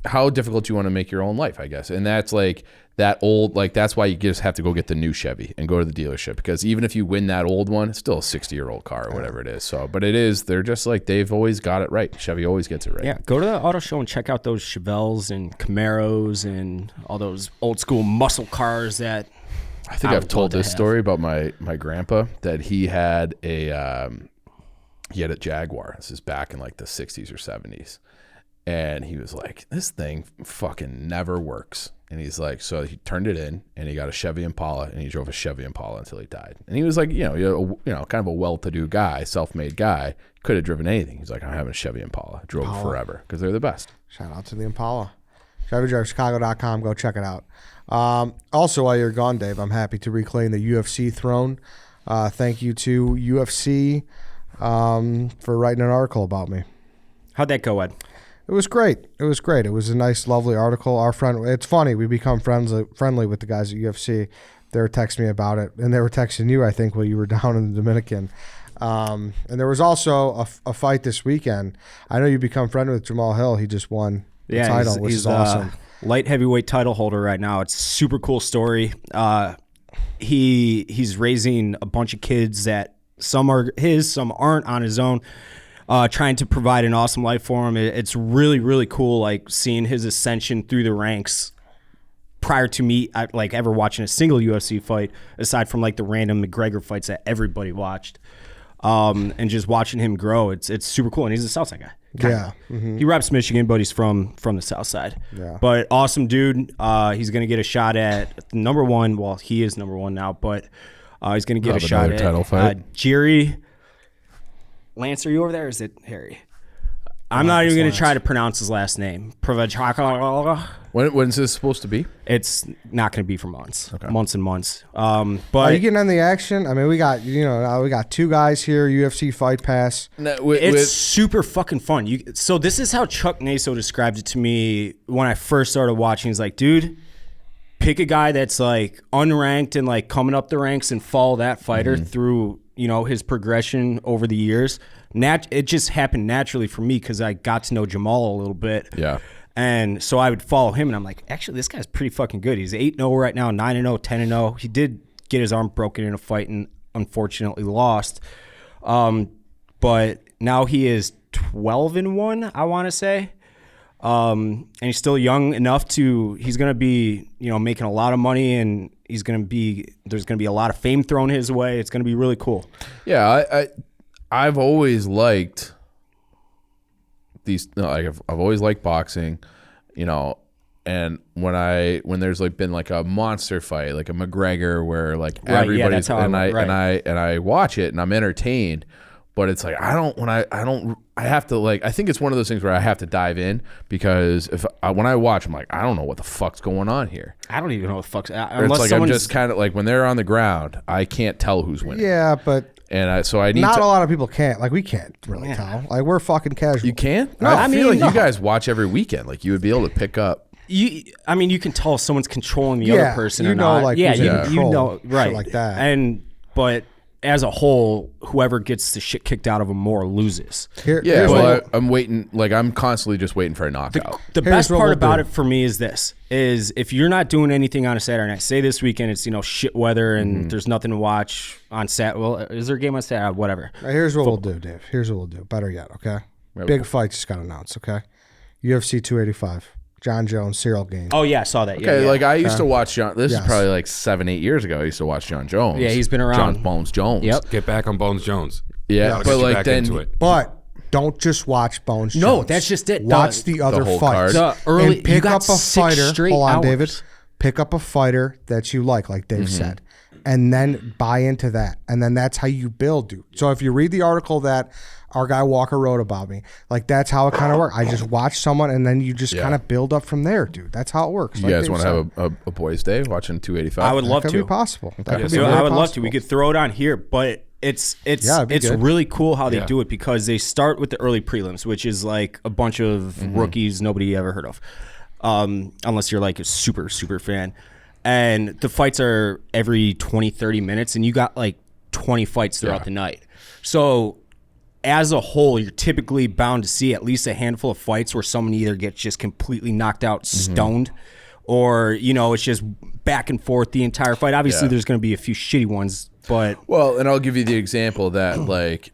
how difficult you want to make your own life, I guess. And that's like that old, like that's why you just have to go get the new Chevy and go to the dealership, because even if you win that old one, it's still a 60-year-old car or whatever it is. So, but they're just like, they've always got it right. Chevy always gets it right. Yeah, go to the auto show and check out those Chevelles and Camaros and all those old school muscle cars that I think I've told this story about my grandpa that he had a Jaguar. This is back in like the 60s or 70s. And he was like, this thing fucking never works. And he's like, so he turned it in and he got a Chevy Impala, and he drove a Chevy Impala until he died. And he was like, kind of a well-to-do guy, self-made guy, could have driven anything. He's like, I'm having a Chevy Impala. Drove it forever because they're the best. Shout out to the Impala. ChevyDriveChicago.com. Go check it out. Also, while you're gone, Dave, I'm happy to reclaim the UFC throne. Thank you to UFC for writing an article about me. How'd that go, Ed? It was great. It was a nice, lovely article. Our friend, it's funny, we become friendly with the guys at UFC. They were texting me about it, and they were texting you, I think, while you were down in the Dominican. And there was also a fight this weekend. I know you become friendly with Jamal Hill. He just won the title, which is awesome. Light heavyweight title holder right now. It's a super cool story. He's raising a bunch of kids that some are his, some aren't, on his own. Trying to provide an awesome life for him. It's really, really cool, like seeing his ascension through the ranks prior to me, like ever watching a single UFC fight, aside from like the random McGregor fights that everybody watched, and just watching him grow. It's super cool, and he's a Southside guy. Yeah, mm-hmm. He reps Michigan, but he's from the South Side. Yeah. But awesome dude. He's gonna get a shot at number one. Well, he is number one now, but he's gonna get a shot at title fight. Jerry. Lance, are you over there, or is it Harry? I'm not even going to try to pronounce his last name. When's this supposed to be? It's not going to be for months. Okay. Months and months. But are you getting on the action? I mean, we got two guys here, UFC Fight Pass. It's super fucking fun. So this is how Chuck Naso described it to me when I first started watching. He's like, dude, pick a guy that's like unranked and like coming up the ranks and follow that fighter through his progression over the years. It just happened naturally for me because I got to know Jamal a little bit. Yeah. And so I would follow him, and I'm like, actually, this guy's pretty fucking good. He's 8-0 right now, 9-0, 10-0. He did get his arm broken in a fight and unfortunately lost. But now he is 12-1, I want to say. And he's still young enough he's going to be, making a lot of money, and there's going to be a lot of fame thrown his way. It's going to be really cool. Yeah. I've always liked these, I've always liked boxing, and when there's like been like a monster fight, like a McGregor where like everybody's, and I watch it and I'm entertained. But it's like I have to, like, I think it's one of those things where I have to dive in, because when I watch, I'm like, I don't know what the fuck's going on here. I don't even know what the fuck's. It's like I'm just kind of like, when they're on the ground, I can't tell who's winning. Yeah, but I need not a lot of people can't. Like, we can't really tell. Like, we're fucking casual. You can't? No, I feel like you guys watch every weekend. Like, you would be able to pick up. You can tell if someone's controlling the other person or not. Like, yeah, who's in control, right, shit like that. But as a whole, whoever gets the shit kicked out of them more loses. I'm waiting. Like, I'm constantly just waiting for a knockout. The best part about it for me is this: is if you're not doing anything on a Saturday night, say this weekend it's shit weather and there's nothing to watch on Saturday. Well, is there a game on Saturday? Whatever. Here's what we'll do, Dave. Here's what we'll do. Better yet, okay? Big fight just got announced, okay? UFC 285. John Jones, Cyril Gaines. Oh yeah, I saw that. Okay, Yeah. like I used to watch John. This Yes. is probably like 7-8 years ago. I used to watch John Jones. Yeah, he's been around. John Bones Jones. Yep. Get back on Bones Jones. Yeah, Gotta but get you like back then into it. But don't just watch Bones No, Jones. that's just it. Watch the other whole fights. card. The early- and pick you got up a 6 fighter. straight Hold on, hours. David. Pick up a fighter that you like Dave said, and then buy into that. And then that's how you build, dude. So if you read the article that our guy Walker wrote about me, like that's how it kind of works. I just watch someone, and then you just kind of build up from there, dude. That's how it works. You guys want to have a boys' day watching 285? I would love That could to. be possible. That could be So very I would love to. possible. We could throw it on here, but it's it'd be good. really cool how they Yeah. do it because they start with the early prelims, which is like a bunch of rookies nobody ever heard of, unless you're like a super fan. And the fights are every 20-30 minutes, and you got like 20 fights throughout the night. So as a whole, you're typically bound to see at least a handful of fights where someone either gets just completely knocked out, stoned, or it's just back and forth the entire fight. Obviously, there's going to be a few shitty ones, but Well, and I'll give you the example that like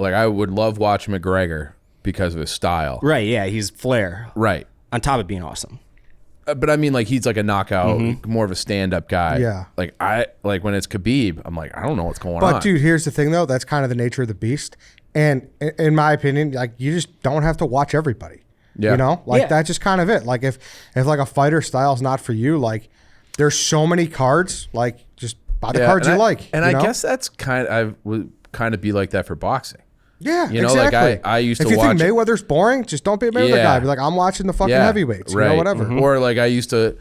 I would love watching McGregor because of his style. right, yeah, he's Flair Right. on top of being awesome. But I mean, like he's like a knockout, more of a stand-up guy. Yeah. Like when it's Khabib, I'm like, I don't know what's going on. But dude, here's the thing though. That's kind of the nature of the beast. And in my opinion, like you just don't have to watch everybody. Yeah. You know, like Yeah. that's just kind of it. Like if like a fighter style is not for you, like there's so many cards. Like just buy the cards and you like. And you I know? guess that's I would kind of be like that for boxing. yeah, you know, like, exactly. I used if to you watch- think Mayweather's boring, just don't be a Mayweather Yeah. guy. Be like, I'm watching the fucking heavyweights. You know, whatever. Or like I used to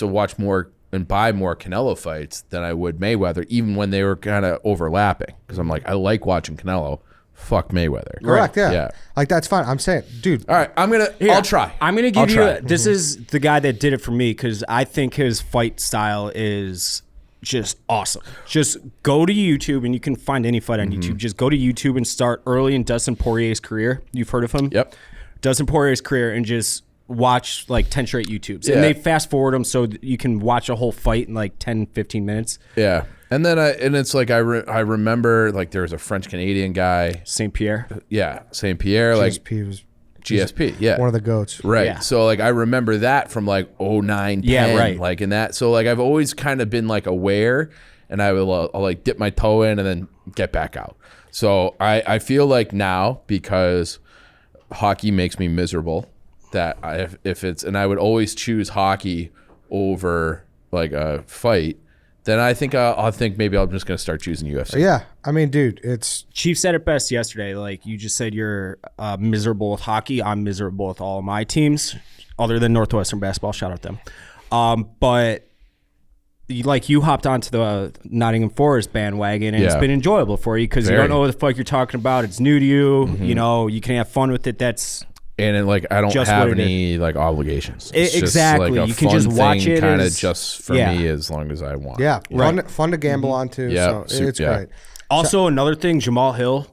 watch more and buy more Canelo fights than I would Mayweather, even when they were kind of overlapping. Because I'm like, I like watching Canelo. Fuck Mayweather. Correct. Yeah. Yeah. Like that's fine. I'm saying, dude. All right, I'll try. I'm gonna I'll give try. you. This is the guy that did it for me because I think his fight style is just awesome. Just go to YouTube and you can find any fight on YouTube. Just go to YouTube and start early in Dustin Poirier's career. You've heard of him? Yep. Dustin Poirier's career and just watch like 10 straight YouTubes. Yeah. And they fast forward them so that you can watch a whole fight in like 10, 15 minutes. Yeah. And then it's like I remember like there was a French Canadian guy. St. Pierre. Yeah, Saint Pierre, like GSP was GSP. Yeah, one of the goats. right. Yeah. So like I remember that from like 09, 10, Yeah, right. like in that. So like I've always kind of been like aware, and I'll like dip my toe in and then get back out. So I feel like now because hockey makes me miserable that if it's and I would always choose hockey over like a fight. Then I think I'll think maybe I'm just gonna start choosing UFC. Yeah. I mean, dude, it's Chief said it best yesterday. Like you just said, you're miserable with hockey. I'm miserable with all of my teams, other than Northwestern basketball. Shout out them. But you hopped onto the Nottingham Forest bandwagon, and it's Yeah. been enjoyable for you because you Very. don't know what the fuck you're talking about. It's new to you. You know, you can have fun with it. That's And it, like I don't Just have what it any like obligations. It's just, exactly. like, a You can just fun watch thing, it kind of as- just for yeah. me as long as I want. yeah, Right. fun to gamble on too. Yeah, So it's yeah. great. also another thing. Jamal Hill,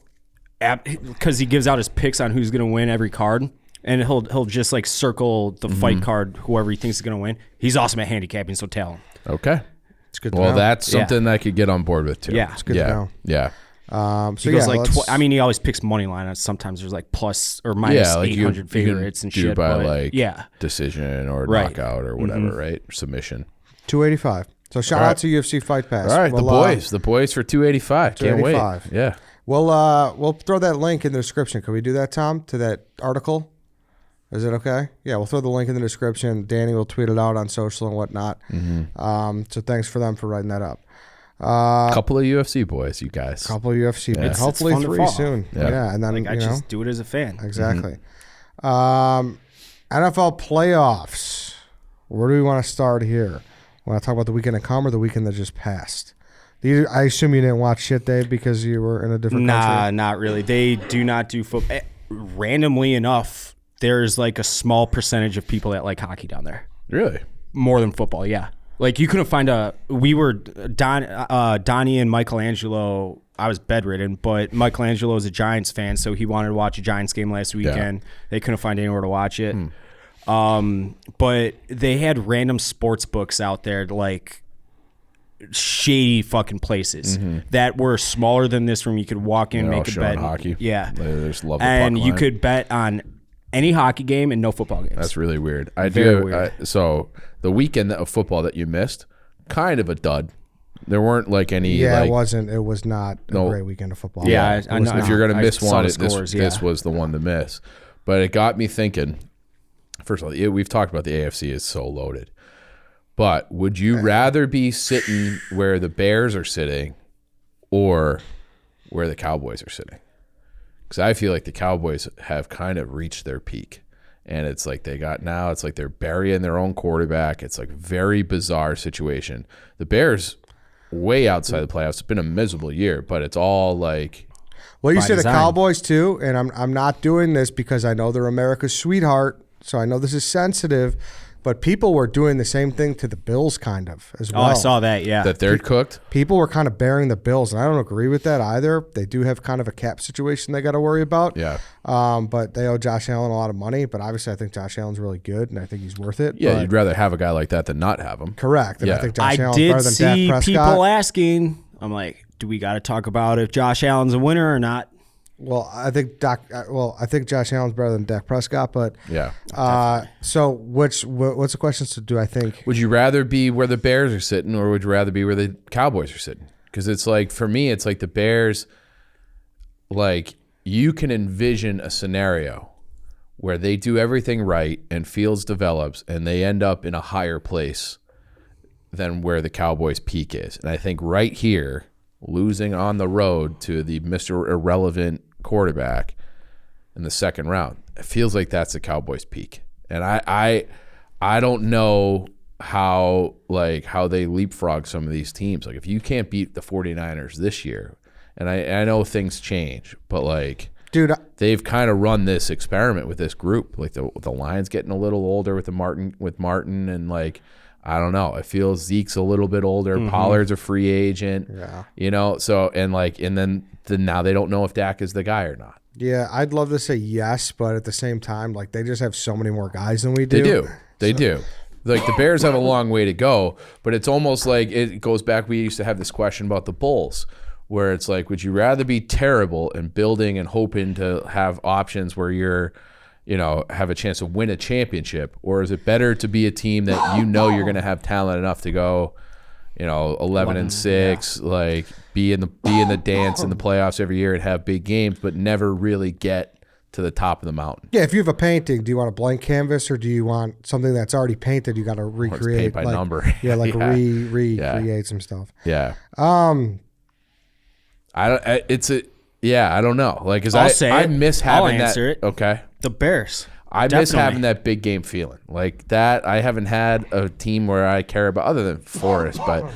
because he gives out his picks on who's going to win every card. And he'll just like circle the fight card, whoever he thinks is going to win. He's awesome at handicapping, so tell him. Okay. It's good. To Well, know. that's Yeah. something I could get on board with too. Yeah. It's good to yeah. know. Yeah. So He goes yeah, like, let's- he always picks money line. And sometimes there's like plus or minus Yeah, like 800 you can favorites and do shit. by but like yeah, decision or Right. knockout or whatever, right? Submission. 285. So shout All out right. to UFC Fight Pass. All right, We'll, the boys for 285. Can't wait. 285. Yeah. We'll throw that link in the description. Can we do that, Tom? To that article? Is it okay? Yeah, we'll throw the link in the description. Danny will tweet it out on social and whatnot. So thanks for them for writing that up. Couple of UFC boys, you guys. Couple of UFC, but It's hopefully fun to 3 follow. soon. Yeah. Yeah, and then like I you know just do it as a fan. exactly. NFL playoffs. Where do we want to start here? Want to talk about the weekend to come or the weekend that just passed? I assume you didn't watch shit, Dave, because you were in a different Nah, country. not really. They do not do football. Randomly enough, there's like a small percentage of people that like hockey down there. Really? More than football, yeah. Like you couldn't find Donnie and Michelangelo. I was bedridden, but Michelangelo is a Giants fan, so he wanted to watch a Giants game last weekend. They couldn't find anywhere to watch it. But they had random sports books out there, like shady fucking places that were smaller than this room. You could walk in, They're all make a showing bet. hockey. Yeah. They just love the And puck you line. could bet on any hockey game and no football games. That's really weird. Very weird. So the weekend of football that you missed, kind of a dud. There weren't like any. Yeah, like, it was not a great weekend of football. Yeah, I know. If you're gonna miss one, scores, this was the one to miss. But it got me thinking. First of all, we've talked about the AFC is so loaded. But would you rather be sitting where the Bears are sitting, or where the Cowboys are sitting? Because I feel like the Cowboys have kind of reached their peak. And it's like it's like they're burying their own quarterback. It's like a very bizarre situation. The Bears, way outside the playoffs. It's been a miserable year, but it's all like. Well, you said the Cowboys too, and I'm not doing this because I know they're America's sweetheart, so I know this is sensitive. But people were doing the same thing to the Bills kind of as well. Oh, I saw that, yeah. That they're cooked? People were kind of burying the Bills, and I don't agree with that either. They do have kind of a cap situation they got to worry about. Yeah. But they owe Josh Allen a lot of money. But obviously I think Josh Allen's really good, and I think he's worth it. Yeah, but you'd rather have a guy like that than not have him. correct. And Yeah. I think Josh I Allen's did better than Dak see Prescott. people asking, I'm like, do we got to talk about if Josh Allen's a winner or not? Well, I think Josh Allen's better than Dak Prescott, but Yeah. so what's the question? So do I think? Would you rather be where the Bears are sitting, or would you rather be where the Cowboys are sitting? Because it's like, for me, it's like the Bears, like, you can envision a scenario where they do everything right and Fields develops and they end up in a higher place than where the Cowboys' peak is. And I think right here, losing on the road to the Mr. Irrelevant quarterback in the second round, it feels like that's the Cowboys' peak. And I don't know how they leapfrog some of these teams. Like, if you can't beat the 49ers this year, and I know things change, but like, Dude, they've kind of run this experiment with this group. Like the Lions getting a little older with Martin, and like, I don't know. It feels Zeke's a little bit older. Mm-hmm. Pollard's a free agent. Yeah. You know, so and then now they don't know if Dak is the guy or not. yeah, I'd love to say yes, but at the same time, like, they just have so many more guys than we do. They do. Like, the Bears have a long way to go, but it's almost like it goes back. We used to have this question about the Bulls, where it's like, would you rather be terrible and building and hoping to have options where you're, you know, have a chance to win a championship, or is it better to be a team that you know you're going to have talent enough to go, you know, 11-6, like be in the dance in the playoffs every year and have big games, but never really get to the top of the mountain? Yeah, if you have a painting, do you want a blank canvas, or do you want something that's already painted? You got to recreate paint by like, number. Yeah, like Yeah. recreate some stuff. Yeah. I don't know. Like, cause I'll say I it. miss I'll having that. answer it. Okay. The Bears. I miss Definitely. having that big game feeling like that. I haven't had a team where I care about, other than Forest, but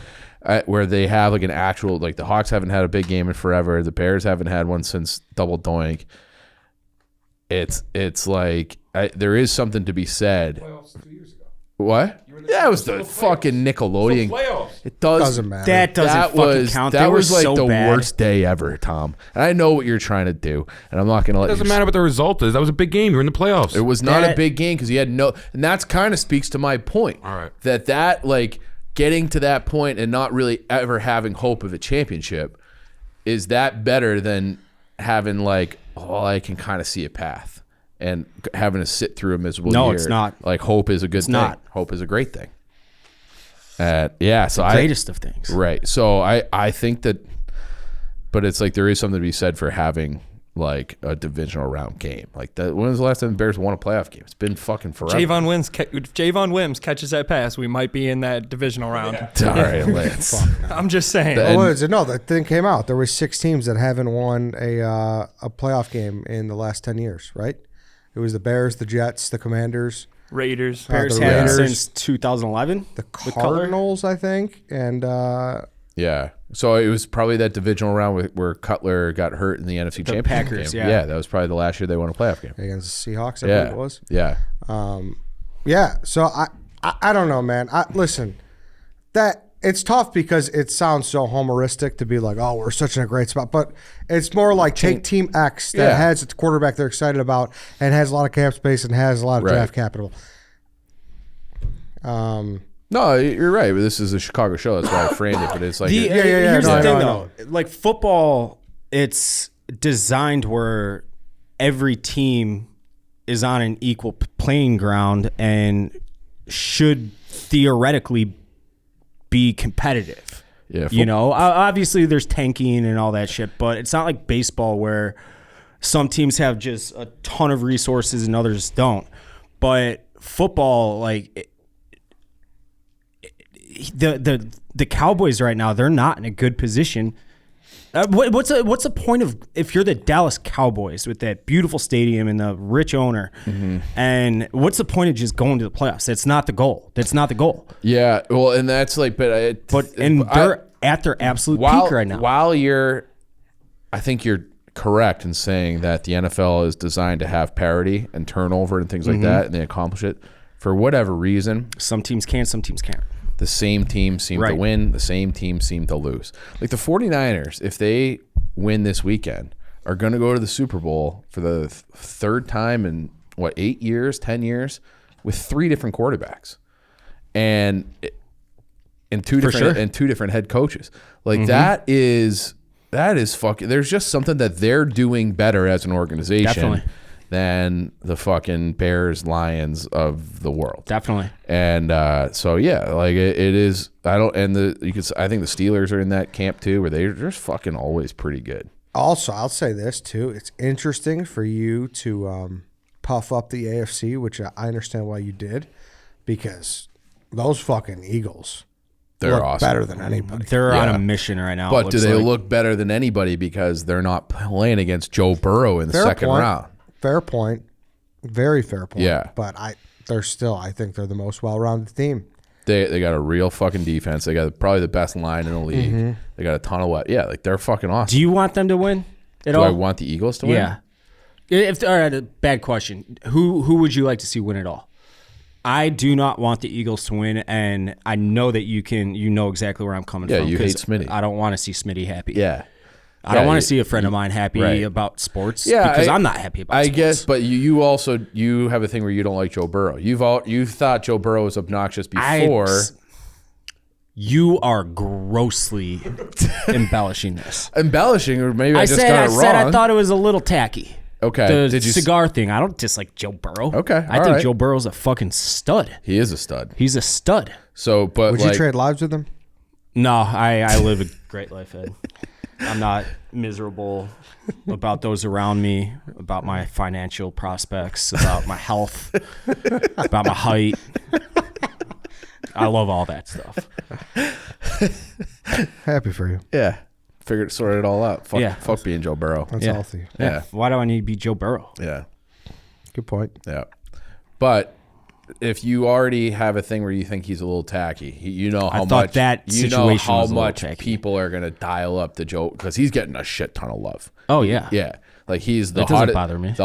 where they have like an actual, like the Hawks haven't had a big game in forever. The Bears haven't had one since Double Doink. It's like there is something to be said. What? Yeah, it was the fucking Nickelodeon. It Doesn't matter. That doesn't fucking count. That They were was like so the bad. worst day ever, Tom. And I know what you're trying to do, and I'm not going to let It doesn't you. matter what the result is. That was a big game. You're in the playoffs. It was not a That- big game because you had no, and that's kind of speaks to my point. All right. That like getting to that point and not really ever having hope of a championship, is that better than having like, oh, I can kind of see a path, and having to sit through a miserable year? No, it's not. Like, hope is a good thing. not. Hope is a great thing. Yeah, so Greatest of things. Right. So I think that, but it's like there is something to be said for having like a divisional round game. Like that. When was the last time the Bears won a playoff game? It's been fucking forever. If Javon Wims catches that pass, we might be in that divisional round. All right, Lance. I'm just saying. And- What is it? No, the thing came out. There was 6 teams that haven't won a playoff game in the last 10 years, right? It was the Bears, the Jets, the Commanders, Raiders. Bears the had it Raiders. since 2011. the Cutler? Cardinals, I think, and Yeah. So it was probably that divisional round where Cutler got hurt in the NFC Championship Packers, game. yeah. That was probably the last year they won a playoff game. against the Seahawks, I Yeah. believe it was. Yeah. Yeah, so I don't know, man. Listen, that it's tough because it sounds so homeristic to be like, oh, we're such in a great spot, but it's more like take Team X that Yeah. has a quarterback they're excited about and has a lot of cap space and has a lot of Right. draft capital. No, you're right. But this is a Chicago show. That's why I framed it. But it's like, Here's no, I the thing, know. though. Like, football, it's designed where every team is on an equal playing ground and should theoretically be competitive. Yeah, you know, obviously there's tanking and all that shit, but it's not like baseball where some teams have just a ton of resources and others don't. But football, like the Cowboys right now, they're not in a good position. What's the point of if you're the Dallas Cowboys with that beautiful stadium and the rich owner, and what's the point of just going to the playoffs? That's not the goal. Yeah, well, and that's like, they're at their absolute peak right now. I think you're correct in saying that the NFL is designed to have parity and turnover and things like that, and they accomplish it for whatever reason. Some teams can, some teams can't. The same team seem to win. The same team seem to lose. Like the 49ers, if they win this weekend, are going to go to the Super Bowl for the third time in, 8 years, 10 years, with 3 different quarterbacks. And two different head coaches. Like that is fucking, there's just something that they're doing better as an organization than the fucking Bears, Lions of the world. Definitely. And so yeah, like it is. I think the Steelers are in that camp too, where they're just fucking always pretty good. Also, I'll say this too. It's interesting for you to puff up the AFC, which I understand why you did, because those fucking Eagles, they're look awesome. Better than anybody. They're on a mission right now. But do they look better than anybody because they're not playing against Joe Burrow in the second round? Fair point. Very fair point. Yeah. But I think they're the most well-rounded team. They got a real fucking defense. They got probably the best line in the league. They got a ton of like they're fucking awesome. Do you want them to win at Do all? I want the Eagles to win? Yeah. All right, a bad question. Who would you like to see win it all? I do not want the Eagles to win, and I know that you know exactly where I'm coming from. Yeah, you hate Smitty. I don't want to see Smitty happy. Yeah. I don't want to see a friend of mine happy about sports because I'm not happy about sports. I guess, but you also have a thing where you don't like Joe Burrow. You thought Joe Burrow was obnoxious before. You are grossly embellishing this. Embellishing, or maybe I just got it wrong. I thought it was a little tacky. Okay. The cigar thing. I don't dislike Joe Burrow. Okay. I think Joe Burrow's a fucking stud. He is a stud. He's a stud. So, but would you trade lives with him? No, I live a great life, Ed. I'm not miserable about those around me, about my financial prospects, about my health, about my height. I love all that stuff. Happy for you. Yeah. Sorted it all out. Fuck being Joe Burrow. That's healthy. Yeah. Why do I need to be Joe Burrow? Yeah. Good point. Yeah. But if you already have a thing where you think he's a little tacky, you know how much people are going to dial up to Joe because he's getting a shit ton of love. Oh yeah. Yeah. Like he's the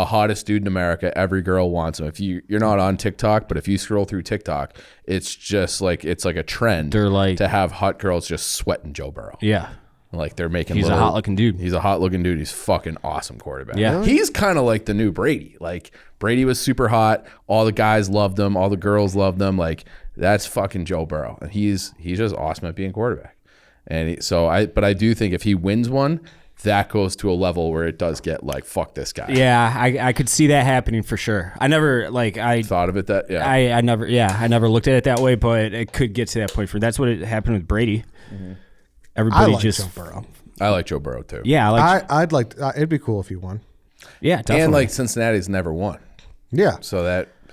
hottest dude in America. Every girl wants him. If you're not on TikTok, but if you scroll through TikTok, it's just like it's like a trend to have hot girls just sweating Joe Burrow. Yeah. Like they're making. He's a hot looking dude. He's a hot looking dude. He's fucking awesome quarterback. Yeah. He's kind of like the new Brady. Like Brady was super hot. All the guys loved him. All the girls loved him. Like that's fucking Joe Burrow, and he's just awesome at being quarterback. And but I do think if he wins one, that goes to a level where it does get like fuck this guy. Yeah, I could see that happening for sure. I never thought of it that I never looked at it that way, but it could get to that point. That's what happened with Brady. Mm-hmm. Everybody Joe Burrow. I like Joe Burrow too. Yeah, I'd like. It'd be cool if he won. Yeah, definitely. And like Cincinnati's never won. Yeah. So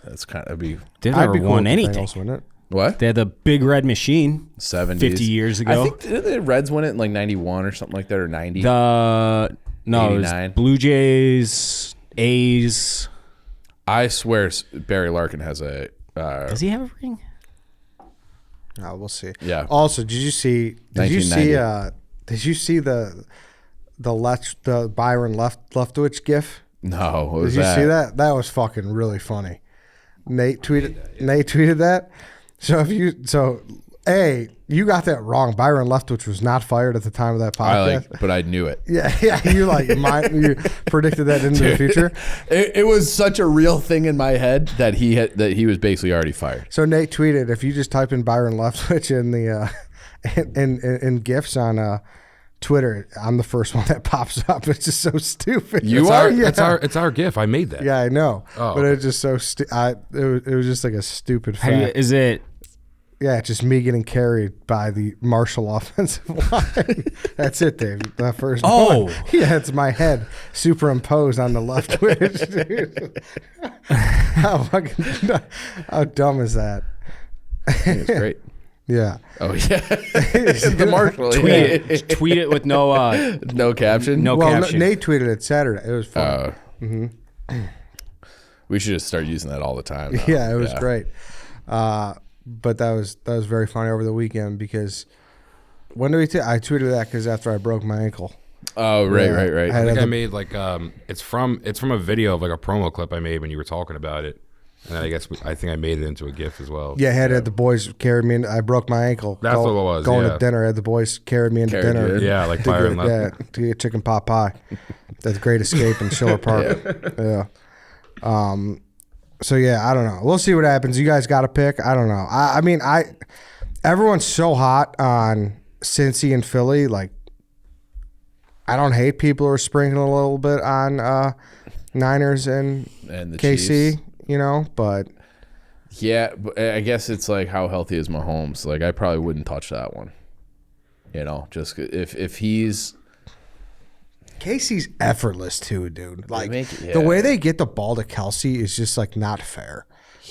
that's kind of they've never won anything. Win it. What? They had the big red machine 70s. 50 years ago. I think did the Reds win it in like 91 or something like that, or 90? No, it was Blue Jays, A's. I swear Barry Larkin has a. Does he have a ring? No, we'll see. Yeah. Also, did you see the Byron Leftwich gif? No. What was did you see that? That was fucking really funny. Nate tweeted that. So you got that wrong. Byron Leftwich was not fired at the time of that podcast. But I knew it. Yeah. You predicted that into the future. It was such a real thing in my head that he was basically already fired. So Nate tweeted, if you just type in Byron Leftwich in the in GIFs on Twitter, I'm the first one that pops up. It's just so stupid. You are? It's our GIF. I made that. Yeah, I know. Oh, but okay. it's just so it was just like a stupid fact. Is it? Yeah, it's just me getting carried by the Marshall offensive line. That's it, Dave. The first one. Yeah, it's my head superimposed on the left twitch, dude. How dumb is that? It's great. Yeah. Oh yeah. The Marshall. Tweet it with no no caption. No caption. Nate tweeted it Saturday. It was fun. We should just start using that all the time. Now. Yeah, it was great. But that was very funny over the weekend because when do we? I tweeted that because after I broke my ankle. Oh right. I think I made like it's from a video of like a promo clip I made when you were talking about it. And then I think I made it into a GIF as well. Yeah, I had the boys carried me. I broke my ankle. That's what it was. Going to dinner, I had the boys carried me into dinner. Yeah, like fire and left. To get chicken pot pie. That's Great Escape in Schiller Park. Yeah. So yeah, I don't know. We'll see what happens. You guys got to pick. I don't know. I mean, everyone's so hot on Cincy and Philly. Like, I don't hate people who are sprinkling a little bit on Niners and the KC. Chiefs. You know, but yeah, but I guess it's like how healthy is Mahomes? Like I probably wouldn't touch that one. You know, just if he's Casey's effortless too, dude. Like the way they get the ball to Kelsey is just like not fair.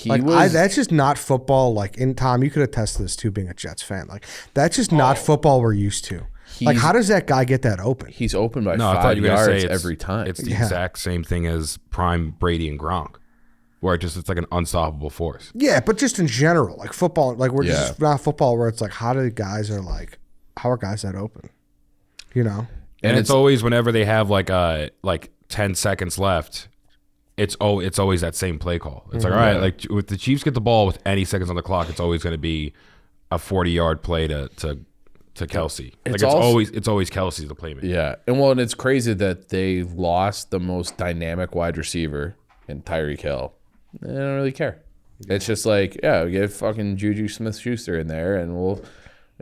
That's just not football. Like in Tom, you could attest to this too, being a Jets fan. Like that's just not football we're used to. Like how does that guy get that open? He's open by I thought 5 you were gonna yards say every time. It's the exact same thing as prime Brady and Gronk. Where it's like an unstoppable force. Yeah, but just in general, like football, like we're just not football where it's like, how are guys that open? You know? And it's always whenever they have like 10 seconds left, it's always that same play call. It's like, all right, like with the Chiefs get the ball with any seconds on the clock, it's always going to be a 40-yard play to Kelsey. Like it's always Kelsey's the playmaker. Yeah, and it's crazy that they lost the most dynamic wide receiver in Tyreek Hill. They don't really care. It's just like, yeah, we get fucking Juju Smith-Schuster in there, and we'll,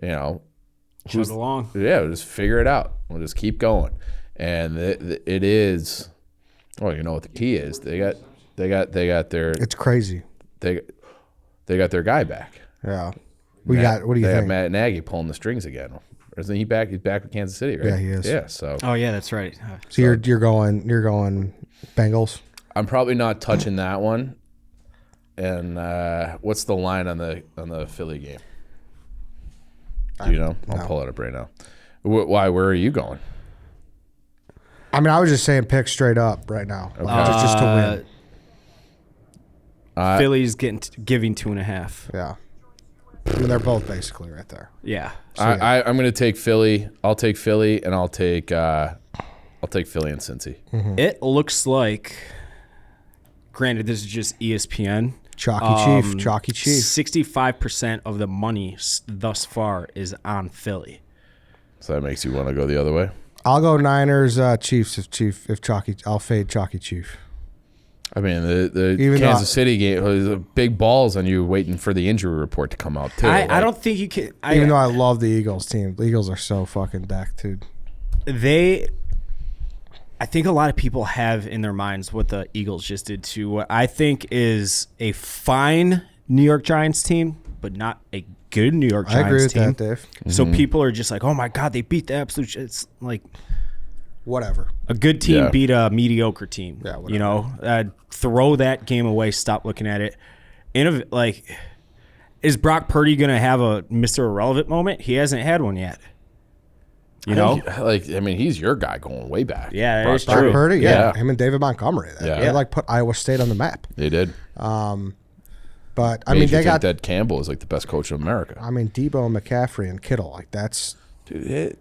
chug along. Yeah, we'll just figure it out. We'll just keep going. And it is. Well, you know what the key is? They got their. It's crazy. They got their guy back. Yeah. What do you think? They have Matt Nagy pulling the strings again. Isn't he back? He's back with Kansas City, right? Yeah, he is. Yeah. So. Oh yeah, that's right. So you're going Bengals. I'm probably not touching that one. And what's the line on the Philly game? Do you know? I'll pull it up right now. Why? Where are you going? I mean, I was just saying pick straight up right now, just to win. Philly's giving 2.5. Yeah, I mean they're both basically right there. Yeah. So, I'm going to take Philly. I'll take Philly, and I'll take Philly and Cincy. Mm-hmm. It looks like. Granted, this is just ESPN. Chalky Chief. 65% of the money thus far is on Philly. So that makes you want to go the other way? I'll go Niners, Chiefs if Chalky. I'll fade Chalky Chief. I mean, the Kansas City game, big balls on you waiting for the injury report to come out, too. I don't think you can. Even though I love the Eagles team. The Eagles are so fucking back, dude. I think a lot of people have in their minds what the Eagles just did to what I think is a fine New York Giants team, but not a good New York Giants team. I agree with that, Dave. So people are just like, oh my God, they beat the absolute. It's like whatever. A good team beat a mediocre team. Yeah, whatever. You know, throw that game away. Stop looking at it. Is Brock Purdy going to have a Mr. Irrelevant moment? He hasn't had one yet. You know, he's your guy going way back. Yeah, Brock it's true. Purdy, yeah. Him and David Montgomery. They put Iowa State on the map. They did. But I mean, they got that Campbell is like the best coach in America. I mean, Debo and McCaffrey and Kittle, like that's. Dude,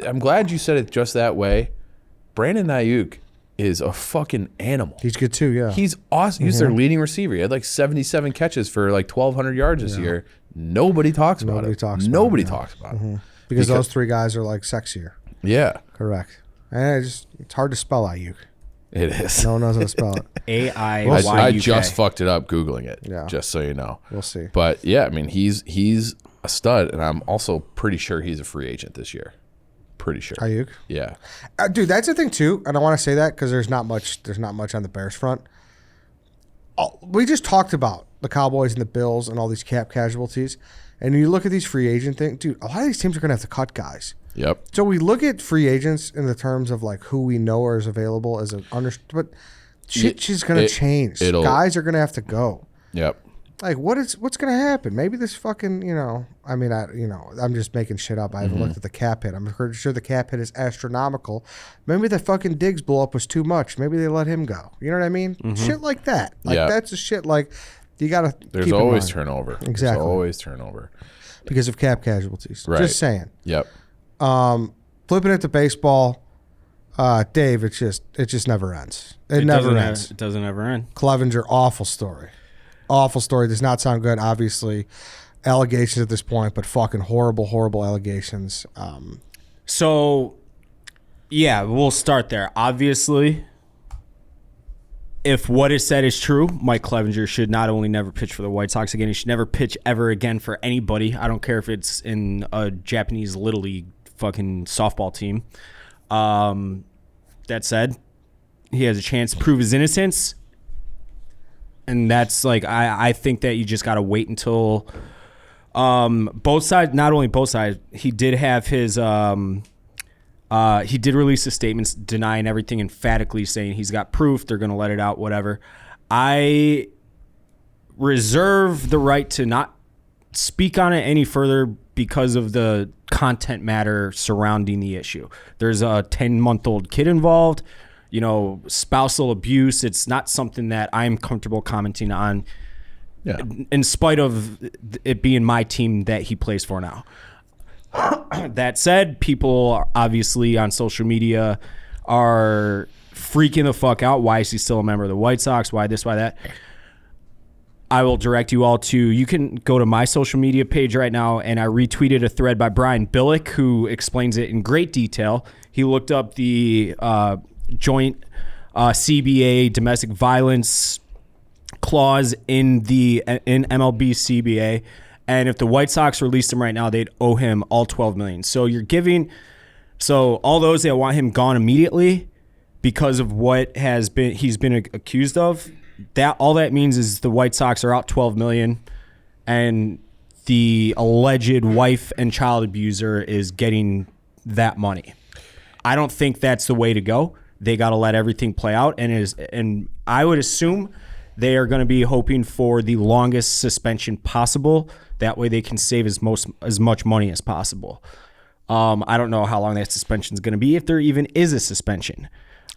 I'm glad you said it just that way. Brandon Ayuk is a fucking animal. He's good too, yeah. He's awesome. He's their leading receiver. He had like 77 catches for like 1,200 yards this year. Nobody talks about it. Nobody talks about it. Because those three guys are like sexier. Yeah. Correct. And it's hard to spell Ayuk. It is. No one knows how to spell it. AIYUK. I just fucked it up Googling it. Yeah. Just so you know. We'll see. But yeah, I mean, he's a stud, and I'm also pretty sure he's a free agent this year. pretty sure. Ayuk. Yeah. Dude, that's the thing too, and I want to say that because there's not much on the Bears front. We just talked about the Cowboys and the Bills and all these cap casualties, and you look at these free agent things, dude. A lot of these teams are going to have to cut guys. Yep. So we look at free agents in the terms of like who we know is available as an but shit's just going to change. Guys are going to have to go. Yep. Like what's going to happen? Maybe this fucking I'm just making shit up. I haven't looked at the cap hit. I'm pretty sure the cap hit is astronomical. Maybe the fucking Diggs blow up was too much. Maybe they let him go. You know what I mean? Shit like that. Like that's a shit like you got to. There's always turnover. Exactly. There's always turnover because of cap casualties. Right. Just saying. Yep. Flipping it to baseball, Dave. It just never ends. It never ends. It doesn't ever end. Clevenger, awful story. Awful story. Does not sound good. Obviously, allegations at this point, but fucking horrible, horrible allegations. So, yeah, we'll start there. Obviously, if what is said is true, Mike Clevenger should not only never pitch for the White Sox again, he should never pitch ever again for anybody. I don't care if it's in a Japanese Little League fucking softball team. That said, he has a chance to prove his innocence. And that's like, I think that you just got to wait until both sides, not only both sides, he did have his, he did release his statements denying everything, emphatically saying he's got proof, they're going to let it out, whatever. I reserve the right to not speak on it any further because of the content matter surrounding the issue. There's a 10-month-old kid involved. Spousal abuse, it's not something that I'm comfortable commenting on in spite of it being my team that he plays for now. That said, people obviously on social media are freaking the fuck out. Why is he still a member of the White Sox? Why this, why that? I will direct you all to, you can go to my social media page right now, and I retweeted a thread by Brian Billick, who explains it in great detail. He looked up the joint CBA domestic violence clause in MLB CBA, and if the White Sox released him right now, they'd owe him all $12 million. So all those that want him gone immediately because of what he's been accused of, that all that means is the White Sox are out $12 million, and the alleged wife and child abuser is getting that money. I don't think that's the way to go. They got to let everything play out, and I would assume they are going to be hoping for the longest suspension possible. That way, they can save as much money as possible. I don't know how long that suspension is going to be, if there even is a suspension.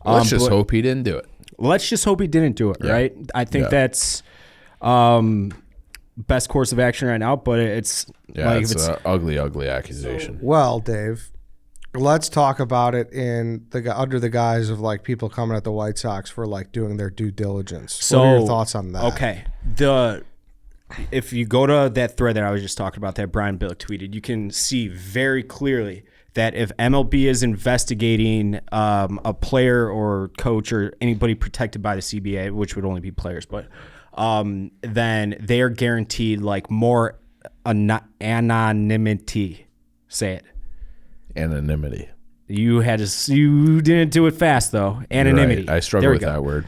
Let's just hope he didn't do it. Let's just hope he didn't do it. Right? I think that's best course of action right now. But it's it's an ugly accusation. Well, Dave, let's talk about it under the guise of like people coming at the White Sox for like doing their due diligence. So, what are your thoughts on that? Okay, if you go to that thread that I was just talking about that Brian Billick tweeted, you can see very clearly that if MLB is investigating a player or coach or anybody protected by the CBA, which would only be players, but then they are guaranteed like more anonymity. Say it. Anonymity. You didn't do it fast though. Anonymity. Right. I struggle with that word.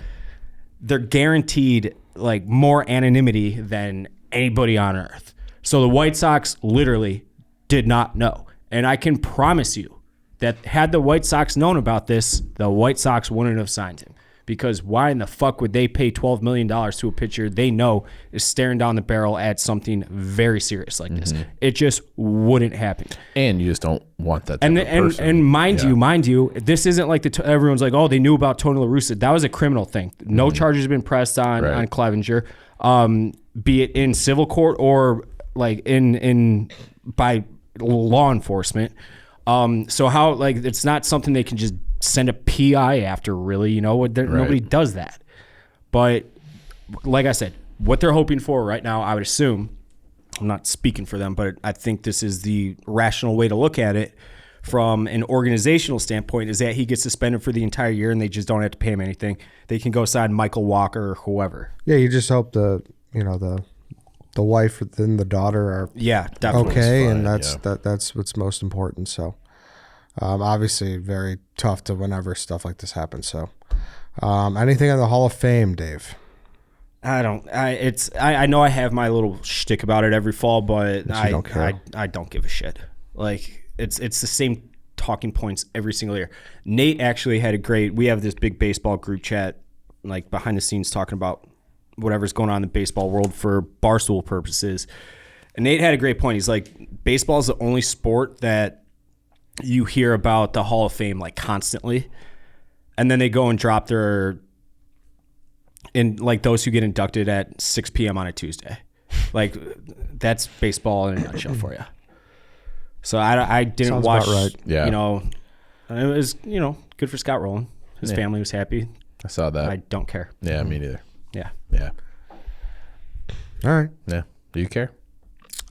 They're guaranteed like more anonymity than anybody on earth. So the White Sox literally did not know. And I can promise you that had the White Sox known about this, the White Sox wouldn't have signed him. Because why in the fuck would they pay $12 million to a pitcher they know is staring down the barrel at something very serious like this? It just wouldn't happen. And you just don't want that type of person. And mind you, this isn't like everyone's like, oh, they knew about Tony La Russa. That was a criminal thing. No charges have been pressed on Clevenger, be it in civil court or like in by law enforcement. So how like it's not something they can just send a PI after, really, nobody does that. But like I said, what they're hoping for right now, I would assume, I'm not speaking for them, but I think this is the rational way to look at it from an organizational standpoint, is that he gets suspended for the entire year and they just don't have to pay him anything. They can go sign Michael Walker or whoever. Yeah, you just hope the wife and the daughter are definitely okay, and that's what's most important. So Obviously, very tough to whenever stuff like this happens. So, anything on the Hall of Fame, Dave? I know I have my little shtick about it every fall, but I don't give a shit. Like it's the same talking points every single year. Nate actually had we have this big baseball group chat, like behind the scenes, talking about whatever's going on in the baseball world for Barstool purposes. And Nate had a great point. He's like, baseball is the only sport that you hear about the Hall of Fame like constantly, and then they go and drop those who get inducted at 6 p.m. on a Tuesday. Like, that's baseball in a nutshell for you. So I didn't Sounds watch, about right. Yeah. it was, good for Scott Rowland. His family was happy. I saw that. I don't care. Yeah, me neither. Yeah. Yeah. All right. Yeah. Do you care?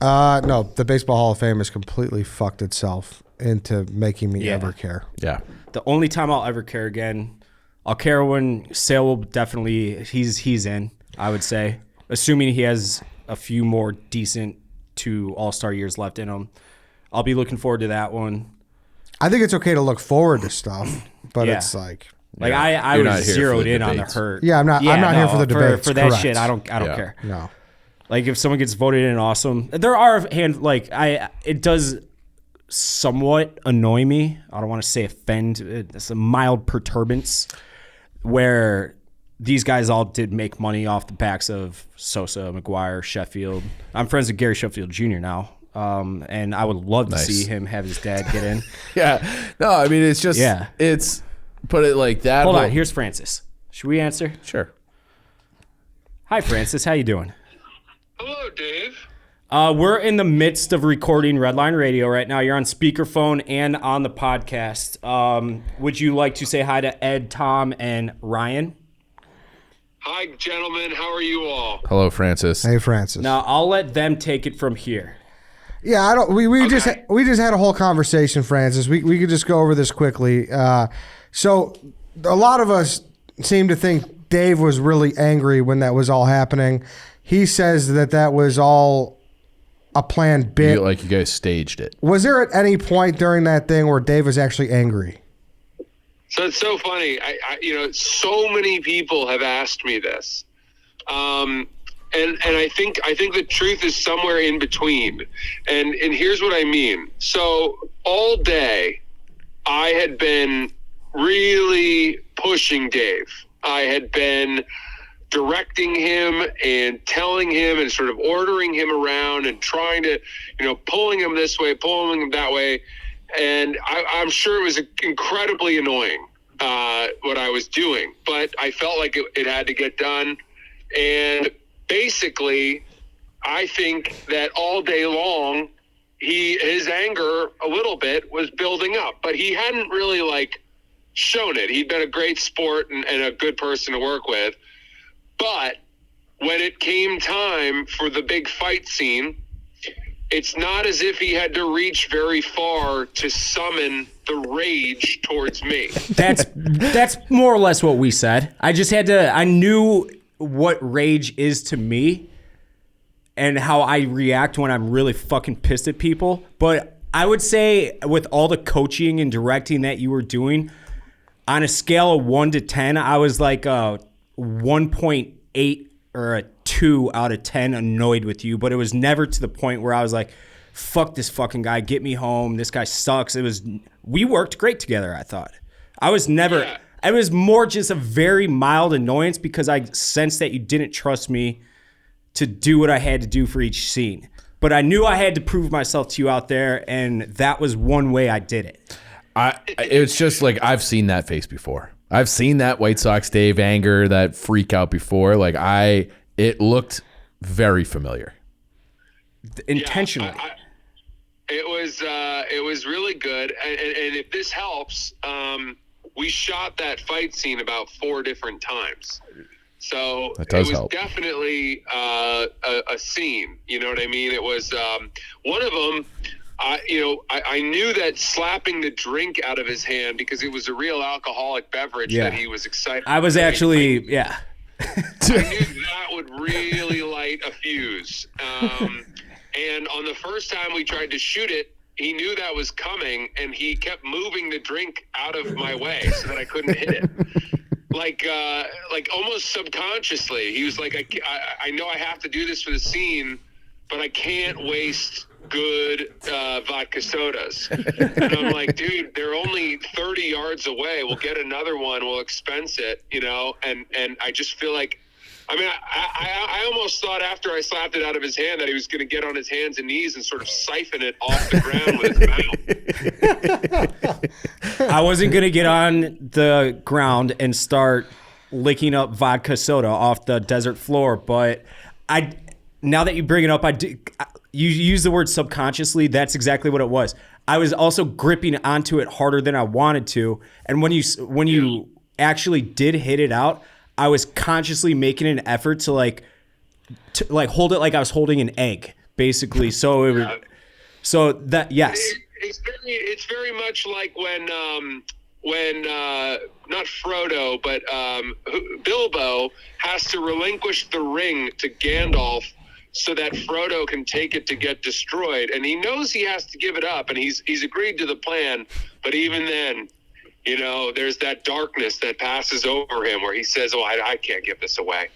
No, the Baseball Hall of Fame has completely fucked itself into making me ever care. Yeah. The only time I'll ever care again, I'll care when Sale will definitely, he's in, I would say, assuming he has a few more decent 2 All-Star years left in him. I'll be looking forward to that one. I think it's okay to look forward to stuff, but Yeah. it's like, I You're not was here for zeroed the in on the debates. hurt. yeah, I'm not here for the debates. For that correct. shit, I don't Yeah. care. No. Like if someone gets voted in, awesome. There are it does somewhat annoy me. I don't want to say offend. It's a mild perturbance where these guys all did make money off the backs of Sosa, McGuire, Sheffield. I'm friends with Gary Sheffield Jr. now. And I would love to see him have his dad get in. Yeah. No, I mean, it's just, put it like that. Hold on. Here's Francis. Should we answer? Sure. Hi, Francis. How you doing? Hello, Dave. We're in the midst of recording Redline Radio right now. You're on speakerphone and on the podcast. Would you like to say hi to Ed, Tom, and Ryan? Hi, gentlemen. How are you all? Hello, Francis. Hey, Francis. Now, I'll let them take it from here. Yeah, I don't. We just Okay. had a whole conversation, Francis. We could just go over this quickly. So a lot of us seem to think Dave was really angry when that was all happening. He says that was all a planned bit. You guys staged it. Was there at any point during that thing where Dave was actually angry? So it's so funny. So many people have asked me this. And I think the truth is somewhere in between. And here's what I mean. So all day I had been really pushing Dave. I had been directing him and telling him and sort of ordering him around and trying to, pulling him this way, pulling him that way. And I'm sure it was incredibly annoying what I was doing, but I felt like it had to get done. And basically, I think that all day long, his anger a little bit was building up, but he hadn't really shown it. He'd been a great sport and a good person to work with. But when it came time for the big fight scene, it's not as if he had to reach very far to summon the rage towards me. That's more or less what we said. I knew what rage is to me and how I react when I'm really fucking pissed at people. But I would say with all the coaching and directing that you were doing, on a scale of 1 to 10, I was like a 1.8 or a 2 out of 10 annoyed with you. But it was never to the point where I was like, fuck this fucking guy, get me home, this guy sucks. We worked great together, I thought. I was never... Yeah. It was more just a very mild annoyance because I sensed that you didn't trust me to do what I had to do for each scene. But I knew I had to prove myself to you out there, and that was one way I did it. It's just like I've seen that face before. I've seen that White Sox Dave anger, that freak out before. It looked very familiar. Intentionally. It was really good. And if this helps, we shot that fight scene about 4 different times. So That does it was help. definitely a scene. You know what I mean? It was one of them. I knew that slapping the drink out of his hand because it was a real alcoholic beverage that he was excited. I was actually, I knew that would really light a fuse. And on the first time we tried to shoot it, he knew that was coming, and he kept moving the drink out of my way so that I couldn't hit it. Like almost subconsciously. He was like, I know I have to do this for the scene, but I can't waste good vodka sodas. And I'm like, dude, they're only 30 yards away. We'll get another one. We'll expense it, you know? And I just feel like, I mean, I almost thought after I slapped it out of his hand that he was going to get on his hands and knees and sort of siphon it off the ground with his mouth. I wasn't going to get on the ground and start licking up vodka soda off the desert floor, but now that you bring it up, you use the word subconsciously. That's exactly what it was. I was also gripping onto it harder than I wanted to, and when you actually did hit it out, I was consciously making an effort to like hold it like I was holding an egg, basically. So it would, so that yes, it's very much like when not Frodo but Bilbo has to relinquish the ring to Gandalf so that Frodo can take it to get destroyed, and he knows he has to give it up, and he's agreed to the plan, but even then, you know, there's that darkness that passes over him where he says, "Oh, I can't give this away."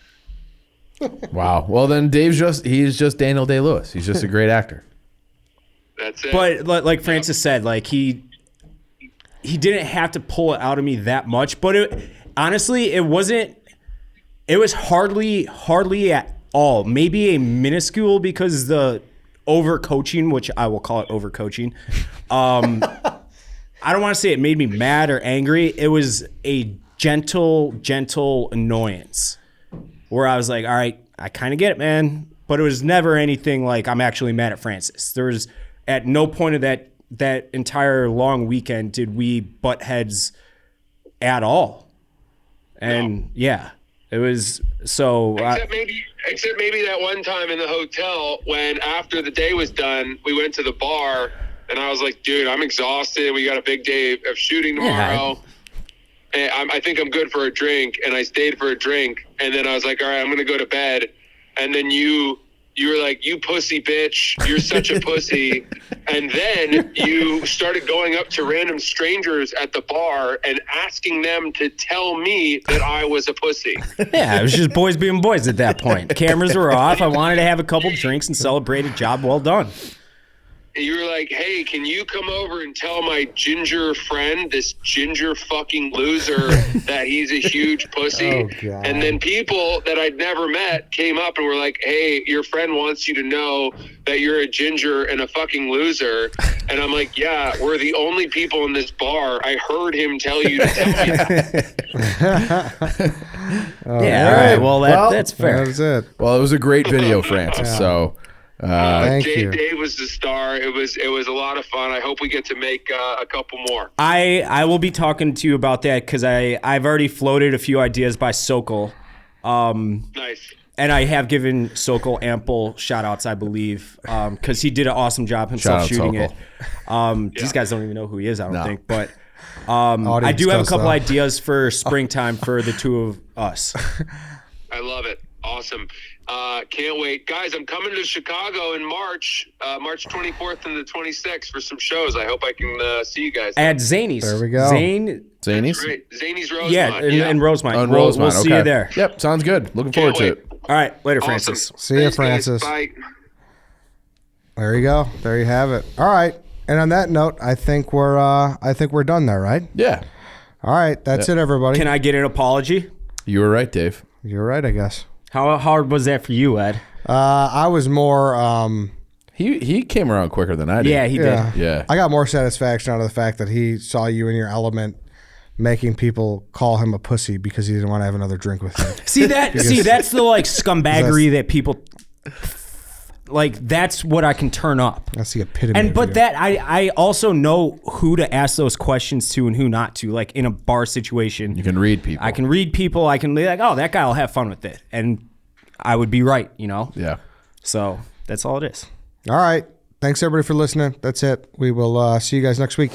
Wow. Well, then he's just Daniel Day-Lewis. He's just a great actor. That's it. But like Francis said, like he didn't have to pull it out of me that much. But honestly, it wasn't. It was hardly at all. Maybe a minuscule because the overcoaching, which I will call it overcoaching. I don't want to say it made me mad or angry. It was a gentle annoyance where I was like, all right, I kind of get it, man. But it was never anything like I'm actually mad at Francis. There was at no point of that entire long weekend did we butt heads at all. And yeah, it was so. Except maybe that one time in the hotel when after the day was done, we went to the bar. And I was like, dude, I'm exhausted. We got a big day of shooting tomorrow. Yeah. And I think I'm good for a drink. And I stayed for a drink. And then I was like, all right, I'm going to go to bed. And then you were like, you pussy bitch. You're such a pussy. And then you started going up to random strangers at the bar and asking them to tell me that I was a pussy. Yeah, it was just boys being boys at that point. The cameras were off. I wanted to have a couple drinks and celebrate a job well done. You were like, hey, can you come over and tell my ginger friend, this ginger fucking loser, that he's a huge pussy? Oh, God. And then people that I'd never met came up and were like, hey, your friend wants you to know that you're a ginger and a fucking loser. And I'm like, yeah, we're the only people in this bar. I heard him tell you to tell me that. Yeah, all right. Well, that's fair. That was it. Well, it was a great video, Francis. Yeah. So Thank you. Dave was the star. It was a lot of fun. I hope we get to make a couple more. I will be talking to you about that because I've already floated a few ideas by Sokol. Nice. And I have given Sokol ample shout outs, I believe, because he did an awesome job himself Shout out shooting Sokol. it. These guys don't even know who he is, I don't No. think. But I do have a couple ideas for springtime for the two of us. I love it. Awesome. Can't wait. Guys, I'm coming to Chicago in March 24th and the 26th for some shows. I hope I can see you guys. At Zany's. There we go. Zany's? Great. Zany's Rosemont. Yeah, in Rosemont. On We'll Rosemont. see you there. Yep, sounds good. Looking forward to wait. it. All right, later, Awesome. Francis. See ya, Thanks, guys. Francis. Bye. There you go. There you have it. All right. And on that note, I think we're done there, right? Yeah. All right. That's it, everybody. Can I get an apology? You were right, Dave. You're right, I guess. How hard was that for you, Ed? I was more. He came around quicker than I did. Yeah, he Yeah. did. Yeah. I got more satisfaction out of the fact that he saw you in your element, making people call him a pussy because he didn't want to have another drink with you. See that's the like scumbaggery that people like. That's what I can turn up. That's the epitome. And of but you. that I also know who to ask those questions to and who not to. Like in a bar situation, You can read people. I can read people. I can be like, oh, that guy will have fun with it, and I would be right, you know. Yeah. So that's all it is. All right. Thanks everybody for listening. That's it. We will see you guys next week.